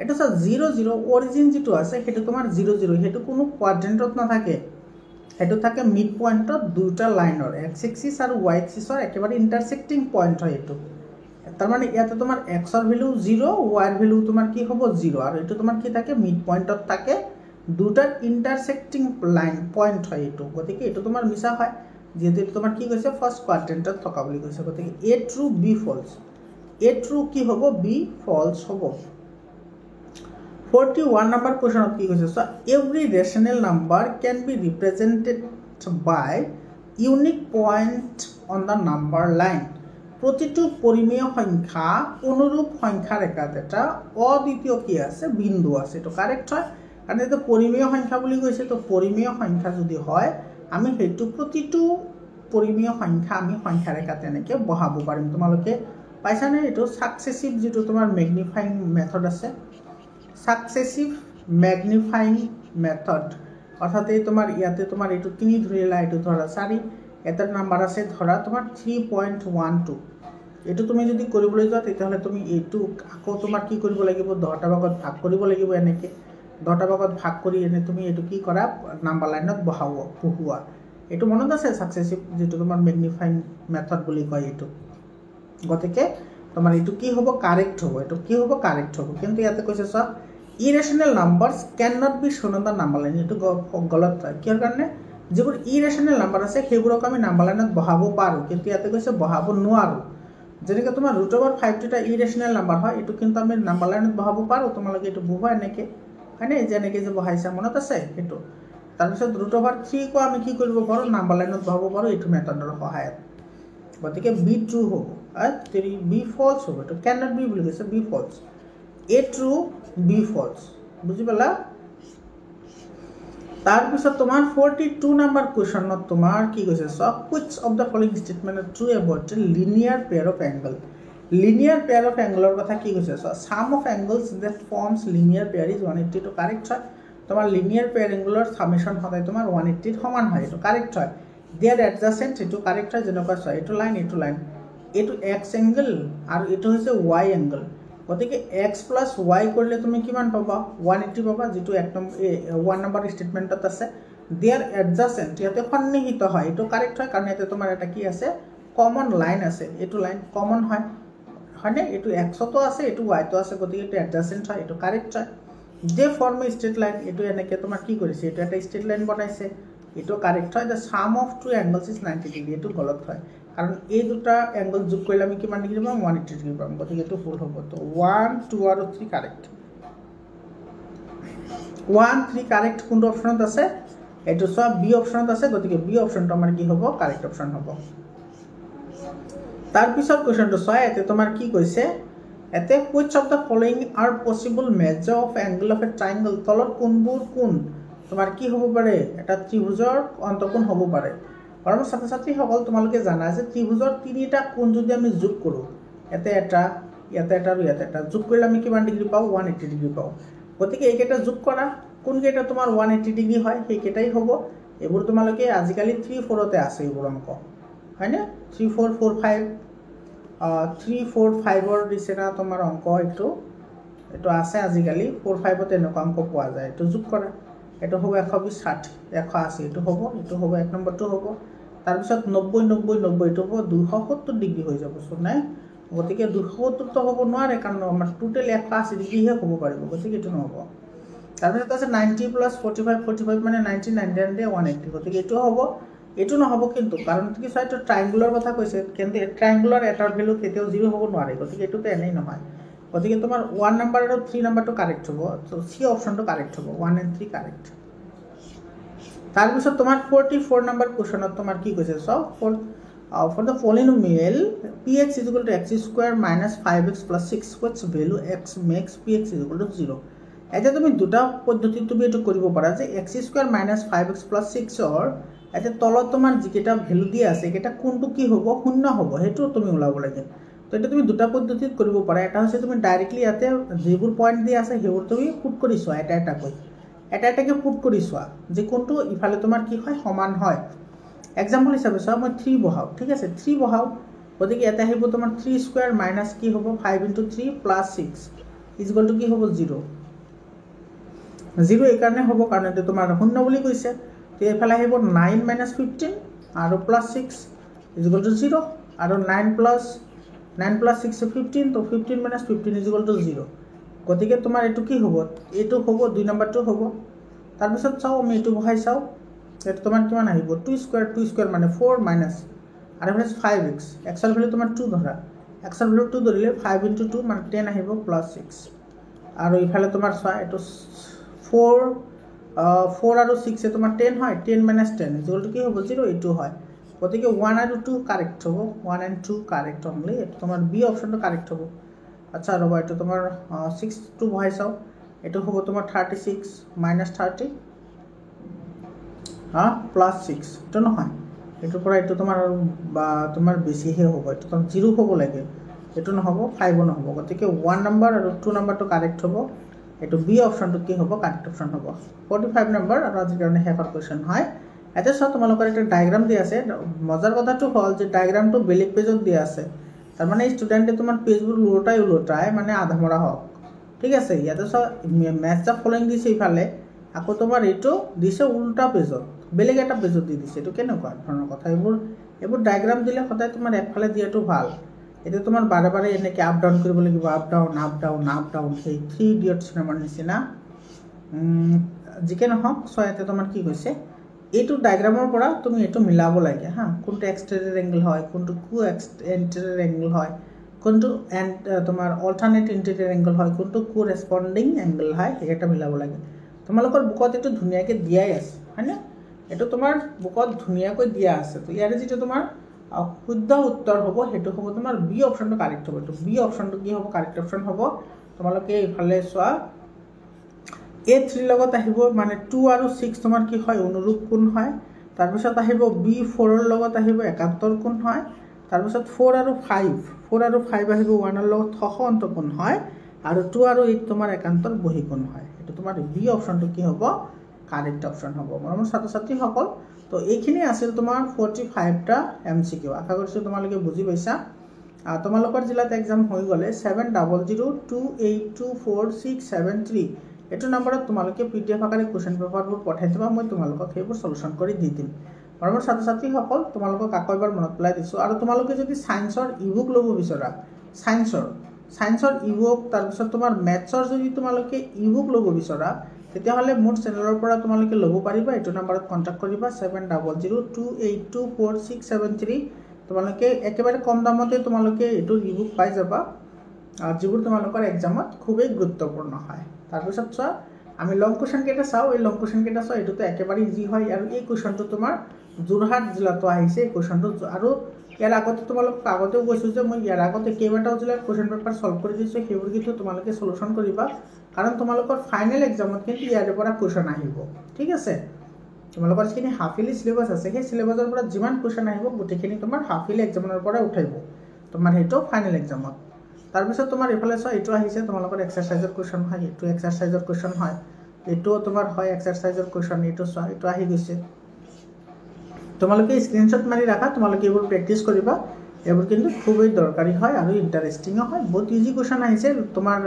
এটা সব 0 0 অরিজিন যেটো আছে হেতু তোমাৰ 0 0 হেতু কোনো কোয়াড্ৰেন্টত নাথাকে, হেতু থাকে মিড পয়েন্টত দুটা লাইনৰ x এক্সিস আৰু y এক্সিসৰ একেবাৰে ইন্টাৰসেক্টিং পয়েন্ট হয় এটো, তাৰ মানে ইয়াতে তোমাৰ x ৰ ভ্যালু 0 y ৰ ভ্যালু তোমাৰ কি হ'ব 0, আৰু এটো তোমাৰ কি থাকে মিড পয়েন্টত থাকে, দুটাৰ ইন্টাৰসেক্টিং লাইন পয়েন্ট হয় এটো, গতিকে এটো তোমাৰ মিছা হয়, যেহেতু এটো তোমাৰ কি কৈছে ফাৰ্স্ট কোয়াড্ৰেন্টত থকা বুলি কৈছে, গতিকে a true b false, a true কি হ'ব b ফলস হ'ব। 41 number question of কি কৈছে, so every rational number can be represented by unique point on the number line, প্ৰতিটো পৰিমেয় সংখ্যা অনুৰূপ সংখ্যা ৰেখাত এটা অদ্বিতীয় কি আছে বিন্দু আছে, এটো কাৰেক্ট হয়, কাৰণ এটা পৰিমেয় সংখ্যা বুলি কৈছে, তো পৰিমেয় সংখ্যা যদি হয় আমি হেতু প্ৰতিটো পৰিমেয় সংখ্যা আমি সংখ্যা ৰেখাত এনেকৈ বহাব পাৰিম তোমালোকে পাইছানে এইটো সাকসেসিভ যেটো তোমাৰ ম্যাগনিফাইং মেথড আছে সাকসেসিভ ম্যাগনিফাইং মেথড অৰ্থাৎ এই তোমাৰ ইয়াতে তোমাৰ এইটো 3 ধৰিলা এইটো ধৰা 4 এটাৰ নাম্বাৰ আছে ধৰা তোমাৰ 3.12 এইটো তুমি যদি কৰিবলৈ যোৱা তেতিয়াহলে তুমি এইটো আকৌ তোমাৰ কি কৰিব লাগিব 10টা ভাগত ভাগ কৰিব লাগিব এনেকে 10টা ভাগত ভাগ কৰি এনে তুমি এইটো কি কৰা নাম্বাৰ লাইনত বহাওৱা এইটো মনত আছে সাকসেসিভ যেটো তোমাৰ ম্যাগনিফাইং মেথড বুলি কয় এইটো গতিকে তোমাৰ এইটো কি হ'ব কারেক্ট হ'ব এইটো কি হ'ব কারেক্ট হ'ব কিন্তু ইয়াতে কৈছে সব irrational numbers cannot be shown on the number line এইটো গলত হয় কিৰ কাৰণে যেবোৰ irrational number আছে সেইবোৰক আমি নাম্বাৰ লাইনত বহাব পাৰো কিন্তু ইয়াতে কৈছে বহাব নোৱাৰো যেনেকৈ তোমাৰ √5 টা irrational number হয় এইটো কিন্তু আমি নাম্বাৰ লাইনত বহাব পাৰো তোমালোকে এইটো বুবা এনেকে হয়নে যেনেকৈ যে বহাইছা মনত আছে এইটো তাৰপিছত √3 কো আমি কি কৰিব পাৰো নাম্বাৰ লাইনত বহাব পাৰো এইটো মেথডৰ সহায়ত গতিকে বি ট্ৰু হ'ব আৰু বি ফলছ হ'ব তো cannot be বুলি কৈছে B false a true b false বুজি পালা তাৰপিছত তোমাৰ 42 নম্বৰ কোৱেশ্চনত তোমাৰ কি কৈছে সব which of the following statement are true about a linear pair of angle ৰ কথা কি কৈছে সব sum of angles that forms linear pair is 180 to correct হয় তোমাৰ linear pair angle summation হয় তোমাৰ 180 সমান হয় এটো কারেক্ট হয় they are adjacent এটো কারেক্ট হয় যেনেকৈ হয় এটো লাইন এটো x angle আৰু এটো হৈছে y angle গতিকে x + y কৰিলে তুমি কিমান পাবা 180 পাবা যেটো এক নম্বৰ 1 নম্বৰ স্টেটমেন্টত আছে they are adjacent ইয়াতে সন্নিহিত হয় এটো কাৰেক্ট হয় কাৰণ এতে তোমাৰ এটা কি আছে কমন লাইন আছে এটো লাইন কমন হয় হয়নে এটো x তো আছে এটো y তো আছে গতিকে এটো adjacent হয় এটো কারেক্ট হয় যে ফর্ম স্ট্রেট লাইন এটো এনেকে তোমাৰ কি কৰিছে এটো এটা স্ট্ৰেট লাইন বনাইছে এটো কাৰেক্ট হয় the sum of two angles is 90 degree এটো গলত হয় কাৰণ এই দুটা অ্যাঙ্গেল যোগ কৰিলে আমি কিমান ডিগ্ৰী পাম 180 ডিগ্ৰী পাম গতিকে এটো ফুল হ'ব তো 1 2 আৰু 3 কারেক্ট 1 3 কারেক্ট কোনটো অপশনত আছে এটো সব বি অপশনত আছে গতিকে বি অপশনটো আমাৰ কি হ'ব কাৰেক্ট অপশন হ'ব তাৰ পিছত কোৱেশ্চনটো চাই এতে তোমাৰ কি কৈছে এতে which of the following are possible measure of angle of a triangle তলৰ কোনবোৰ কোন তোমাৰ কি হ'ব পাৰে এটা ত্ৰিভুজৰ অন্তকোণ হ'ব পাৰে আৰু ছাত্ৰ-ছাত্ৰী সকল তোমালোকে জানা যে ত্ৰিভুজৰ তিনিটা কোণ যদি আমি যোগ কৰো এতে এটা আৰু ইয়াতে এটা যোগ কৰিলে আমি কিমান ডিগ্ৰী পাও 180 ডিগ্ৰী পাও গতিকে এইকেইটা যোগ কৰা কোন কেইটা তোমাৰ 180 ডিগ্ৰী হয় সেইকেইটাই হ'ব এবোৰ তোমালোকে আজিকালি 3 4 তে আছে এবোৰ অংক হয়নে 3 4 4 5 3 4 5 ৰ দিছেনা তোমাৰ অংক এটো আছে আজিকালি 4 5 তে এনেকুৱা অংক পোৱা যায় এটো যোগ কৰা এটো হ'ব 120 60 180 এটো হ'ব এক নম্বৰটো হ'ব তাৰ পিছত 90 90 90 এটো হ'ব 270 ডিগ্ৰী হৈ যাব সো নাই গতিকে 270 তো হ'ব নোৱাৰে কাৰণ আমাৰ টোটাল 180 ডিগ্ৰী হে হ'ব পাৰিব গতিকে এটো নহব তাৰ পিছত আছে 90 + 45 45 মানে 90 90 180 গতিকে এটো হ'ব এটো নহব কিন্তু কাৰণ কি সাইটো ট্ৰায়াঙ্গুলাৰ কথা কৈছে কিন্তু ট্ৰায়াঙ্গুলাৰ এটাৰ ভ্যালু কেতিয়াও 0 হ'ব নোৱাৰে গতিকে এটোতে এনেই নহয় গতিকে তোমাৰ 1 নম্বৰ আৰু 3 নম্বৰটো কাৰেক্ট হ'ব সো সি অপশনটো কাৰেক্ট হ'ব 1 and 3 কাৰেক্ট তাৰ পিছত তোমাৰ 44 নম্বৰ কোৱেশ্চনত তোমাৰ কি কৈছে so for the polynomial px = x² - 5x + 6 which value x makes px = 0 এটা তুমি দুটা পদ্ধতি তুমি এটো কৰিব পাৰা যে x² - 5x + 6 ৰ এটা তলত তোমাৰ যিকেটা ভ্যালু দিয়া আছে এটা কোনটো কি হ'ব শূন্য হ'ব হেতু তুমি উলাব লাগে তো এটা তুমি দুটা পদ্ধতিত কৰিব পাৰা এটা হৈছে তুমি ডাইৰেক্টলি ইয়াতে যিবোৰ পয়েন্ট দিয়া আছে হেবোৰ তুমি পুট কৰি চোৱা এটা কৈ এটাকে পুট কৰি চোৱা যে কোনটো ইফালে তোমাৰ কি হয় সমান হয় एग्जांपल हिसाब से मैं 3 बहाओ ठीक है 3 बहाओ গতিকে এটা আহিব তোমাৰ 3 স্কয়ার মাইনাস কি হ'ব 5 * 3 + 6 ইকুয়াল টু কি হ'ব 0 0 এই কাৰণে হ'ব কাৰণ এটা তোমাৰ শূন্য বুলি কৈছে তো এফালে আহিব 9 - 15 আৰু +6 ইকুয়াল টু 0 আৰু 9 + 6 15 তো 15 - 15 ইকুয়াল টু 0 গতিকে তোমাৰ এটো কি হ'ব এটো হ'ব 2 নম্বৰটো হ'ব তাৰ পিছত চাও আমি এটো বহাই চাও এটা তোমার কিমান আহিব 2 স্কয়ার মানে 4 মাইনাস আর এখানে 5x x এর ভ্যালু তোমার 2 ধরা x এর ভ্যালু 2 ধরিলে 5 * 2 মানে 10 আহিব +6 আর ইফালে তোমার এটো 4 আর 6 এ তোমার 10 হয় 10 - 10 ইকুয়াল টু কি হবে 0 এটো হয় গতিকে 1 আর 2 কারেক্ট হবে 1 and 2 কারেক্ট অনলি তোমার বি অপশনটো কারেক্ট হবে আচ্ছা রবা এটা তোমার 6 টু বহাই চাও এটো হবে তোমার 36 - 30 +6 এটা নহয় এইটোৰ পৰা এইটো তোমাৰ বেছিহে হ'ব, এইটো তোমাৰ 0 হ'ব লাগে, এইটো নহ'ব 5 নহ'ব। গতিকে 1 নম্বৰ আৰু 2 নম্বৰটো কাৰেক্ট হ'ব, এইটো বি অপশ্যনটো কি হ'ব, কাৰেক্ট অপশ্যন হ'ব। 45 নম্বৰ আৰু আজিৰ কাৰণে শেষৰ কুৱেশ্যন হয়। এতিয়া চোৱা তোমালোকৰ এটা ডায়েগ্ৰাম দিয়া আছে। মজাৰ কথাটো হ'ল যে ডায়েগ্ৰামটো বেলেগ পেজত দিয়া আছে, তাৰমানে ষ্টুডেণ্টে তোমাৰ পেজবোৰ ওলোটাই মানে আধা মৰা হওক, ঠিক আছে। ইয়াতে চোৱা মেথছ দ্য ফলোইং দিছে ইফালে, আকৌ তোমাৰ এইটো দিছে উল্টা পেজত, বেলেগ এটা পেজত দি দিছে। এইটো কেনেকুৱা ধৰণৰ কথা? এইবোৰ ডায়েগ্ৰাম দিলে সদায় তোমাৰ একফালে দিয়াটো ভাল। এতিয়া তোমাৰ বাৰে বাৰে এনেকৈ আপ ডাউন কৰিব লাগিব, আপ ডাউন, সেই 3 ইডিয়টছ চিনেমাৰ নিচিনা। যিকে নহওক চোৱা, ইয়াতে তোমাৰ কি কৈছে, এইটো ডায়েগ্ৰামৰ পৰা তুমি এইটো মিলাব লাগে হা, কোনটো এক্সটেৰিয়ৰ এংগল হয়, কোনটো ইণ্টেৰিয়ৰ এংগল হয়, কোনটো তোমাৰ অল্টাৰনেট ইণ্টেৰিয়ৰ এংগল হয়, কোনটো ৰেছপণ্ডিং এংগল হয়, সেইকেইটা মিলাব লাগে। তোমালোকৰ বুকত এইটো ধুনীয়াকৈ দিয়াই আছে, হয়নে? এইটো তোমাৰ বুকত ধুনীয়াকৈ দিয়া আছে। তো ইয়াৰে যিটো তোমাৰ শুদ্ধ উত্তৰ হ'ব সেইটো হ'ব তোমাৰ বি অপশ্যনটো কাৰেক্ট হ'ব। এইটো বি অপশ্যনটো কি হ'ব, কাৰেক্ট অপশ্যন হ'ব। তোমালোকে ইফালে চোৱা, A3 লগত আহিব মানে 2 আৰু 6 তোমাৰ কি হয়, অনুৰূপ কোণ হয়। তাৰপিছত আহিব B4 লগত আহিব একান্তৰ কোণ হয়। তাৰপিছত 4 আৰু 5 আহিব 1 লগত সহঅন্ত কোণ হয়, আৰু 2 আৰু 8 তোমাৰ একান্তৰ বহিকোণ হয়। এইটো তোমাৰ বি অপশ্যনটো কি হ'ব, কাৰেক্ট অপশ্যন হ'ব। মৰমৰ ছাত্ৰ ছাত্ৰীসকল, তো এইখিনি আছিল তোমাৰ 45টা MCQ। আশা কৰিছোঁ তোমালোকে বুজি পাইছা। তোমালোকৰ জিলাত এক্সাম হৈ গ'লে 7002824673 এইটো নম্বৰত তোমালোকে PDF আকাৰে কুৱেশ্যন পেপাৰবোৰ পঠাই দিবা, মই তোমালোকক সেইবোৰ সলিউশ্যন কৰি দি দিম। মৰমৰ ছাত্ৰ ছাত্ৰীসকল, তোমালোকক আকৌ এবাৰ মনত পেলাই দিছোঁ। আৰু তোমালোকে যদি ছায়েন্সৰ ইবুক ল'ব বিচৰা, ছায়েন্সৰ ইবুক, তাৰপিছত তোমাৰ মেথছৰ যদি তোমালোকে ইবুক ল'ব বিচৰা, তেতিয়াহ'লে মোৰ চেনেলৰ পৰা তোমালোকে ল'ব পাৰিবা। এইটো নম্বৰত কণ্টেক্ট কৰিবা, 7002824673। তোমালোকে একেবাৰে কম দামতে তোমালোকে এইটো ইবুক পাই যাবা, যিবোৰ তোমালোকৰ এক্সামত খুবেই গুৰুত্বপূৰ্ণ হয়। তাৰপিছত চোৱা, আমি লং কুৱেশ্যন কেইটা চাওঁ। এই লং কুৱেশ্যন কেইটা চোৱা, এইটোতো একেবাৰে ইজি হয়, আৰু এই কুৱেশ্যনটো তোমাৰ যোৰহাট জিলাতো আহিছে এই কুৱেশ্যনটো। আৰু ইয়াৰ আগতে তোমালোকক আগতেও কৈছোঁ যে মই ইয়াৰ আগতে কেইবাটাও জিলাৰ কুৱেশ্যন পেপাৰ ছল্ভ কৰি দিছোঁ, সেইবোৰ কিন্তু তোমালোকে সলিউশ্যন কৰিবা, কাৰণ তোমালোকৰ ফাইনেল এক্সামত কিন্তু ইয়াৰে পৰা কুৱেশ্যন আহিব, ঠিক আছে। তোমালোকৰ যিখিনি হাফ ইয়াৰলি চিলেবাছ আছে, সেই চিলেবাছৰ পৰা যিমান কুৱেশ্যন আহিব গোটেইখিনি তোমাৰ হাফ ইয়াৰলি এক্সামৰ পৰা উঠাব তোমাৰ সেইটো ফাইনেল এক্সামত। তাৰপিছত তোমাৰ এইফালে চোৱা, এইটো আহিছে তোমালোকৰ এক্সাৰচাইজৰ কুৱেশ্যন হয়, এইটো এক্সাৰচাইজৰ কুৱেশ্যন হয়, এইটোও তোমাৰ হয় এক্সাৰচাইজৰ কুৱেশ্যন। এইটো চোৱা, এইটো আহি গৈছে। তোমালোকে স্ক্ৰীনশ্বট মাৰি ৰাখা, তোমালোকে এইবোৰ প্ৰেক্টিছ কৰিবা। এইবোৰ কিন্তু খুবেই দৰকাৰী হয় আৰু ইণ্টাৰেষ্টিঙো হয়। বহুত ইজি কুৱেশ্যন আহিছে তোমাৰ,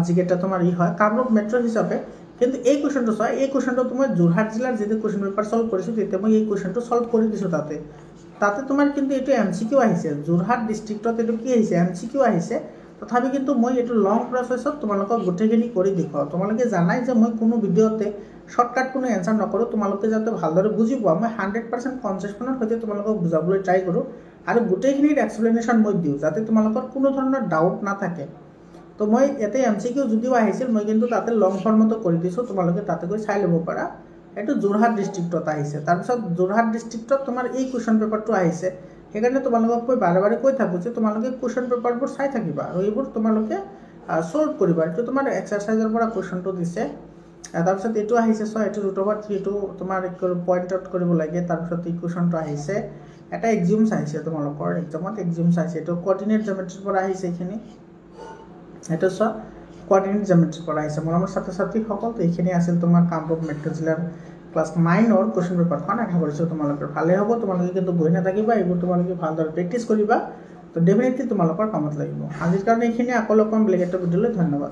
যিকেইটা তোমাৰ হয় কামৰূপ মেট্ৰ' হিচাপে। কিন্তু এই কুৱেশ্যনটো চোৱা, এই কুৱেশ্যনটো মই যোৰহাট জিলাৰ যেতিয়া কুৱেশ্যন পেপাৰ ছল্ভ কৰিছোঁ, তেতিয়া মই এই কুৱেশ্যনটো ছল্ভ কৰি দিছোঁ। তাতে তোমাৰ কিন্তু এইটো MCQ আহিছে, যোৰহাট ডিষ্ট্ৰিক্টত এইটো কি আহিছে, MCQ আহিছে। তথাপি কিন্তু মই এইটো লং প্ৰচেছত তোমালোকক গোটেইখিনি কৰি দেখুৱাওঁ। তোমালোকে জানাই যে মই কোনো ভিডিঅ'তে শ্বৰ্টকাট কোনো এনচাৰ নকৰোঁ, তোমালোকে যাতে ভালদৰে বুজি পোৱা। মই 100% কনচেপ্টৰ সৈতে তোমালোকক বুজাবলৈ ট্ৰাই কৰোঁ, আৰু গোটেইখিনিৰ এক্সপ্লেনেশ্যন মই দিওঁ, যাতে তোমালোকৰ কোনো ধৰণৰ ডাউট নাথাকে। তো মই ইয়াতে MCQ যদিও আহিছিল, মই কিন্তু তাতে লং ফৰ্মতো কৰি দিছোঁ, তোমালোকে তাতে গৈ চাই ল'ব পাৰা। এইটো যোৰহাট ডিষ্ট্ৰিক্টত আহিছে। তাৰপিছত যোৰহাট ডিষ্ট্ৰিক্টত তোমাৰ এই কুৱেশ্যন পেপাৰটো আহিছে। সেইকাৰণে তোমালোকক মই বাৰে বাৰে কৈ থাকোঁ যে তোমালোকে কুৱেশ্যন পেপাৰবোৰ চাই থাকিবা, আৰু এইবোৰ তোমালোকে ছল্ভ কৰিবা। এইটো তোমাৰ এক্সাৰচাইজৰ পৰা কুৱেশ্যনটো দিছে। তাৰপিছত এইটো আহিছে চোৱা, এইটো √3টো তোমাৰ পইণ্ট আউট কৰিব লাগে। তাৰপিছত এই কুৱেশ্যনটো আহিছে, এটা এক্সিউমছ আহিছে তোমালোকৰ এক্সামত, এক্সিউমছ আহিছে। এইটো কোঅৰ্ডিনেট জিঅ'মেট্ৰিৰ পৰা আহিছে এইখিনি। এইটো চোৱা, কোঅৰ্ডিনেট জিঅ'মেট্ৰিৰ পৰা আহিছে। মৰমৰ ছাত্ৰ ছাত্ৰীসকল, এইখিনি আছিল তোমাৰ কামৰূপ মেট্ৰ' জিলাৰ ক্লাছ 9ৰ কুৱেশ্যন পেপাৰখন। আশা কৰিছোঁ তোমালোকৰ ভালেই হ'ব। তোমালোকে কিন্তু বহি নাথাকিবা, এইবোৰ তোমালোকে ভালদৰে প্ৰেক্টিছ কৰিবা, তো ডেফিনেটলি তোমালোকৰ কামত লাগিব। আজিৰ কাৰণে এইখিনি, আকৌ লগ পাম বেলেগ এটা ভিডিঅ'লৈ। ধন্যবাদ।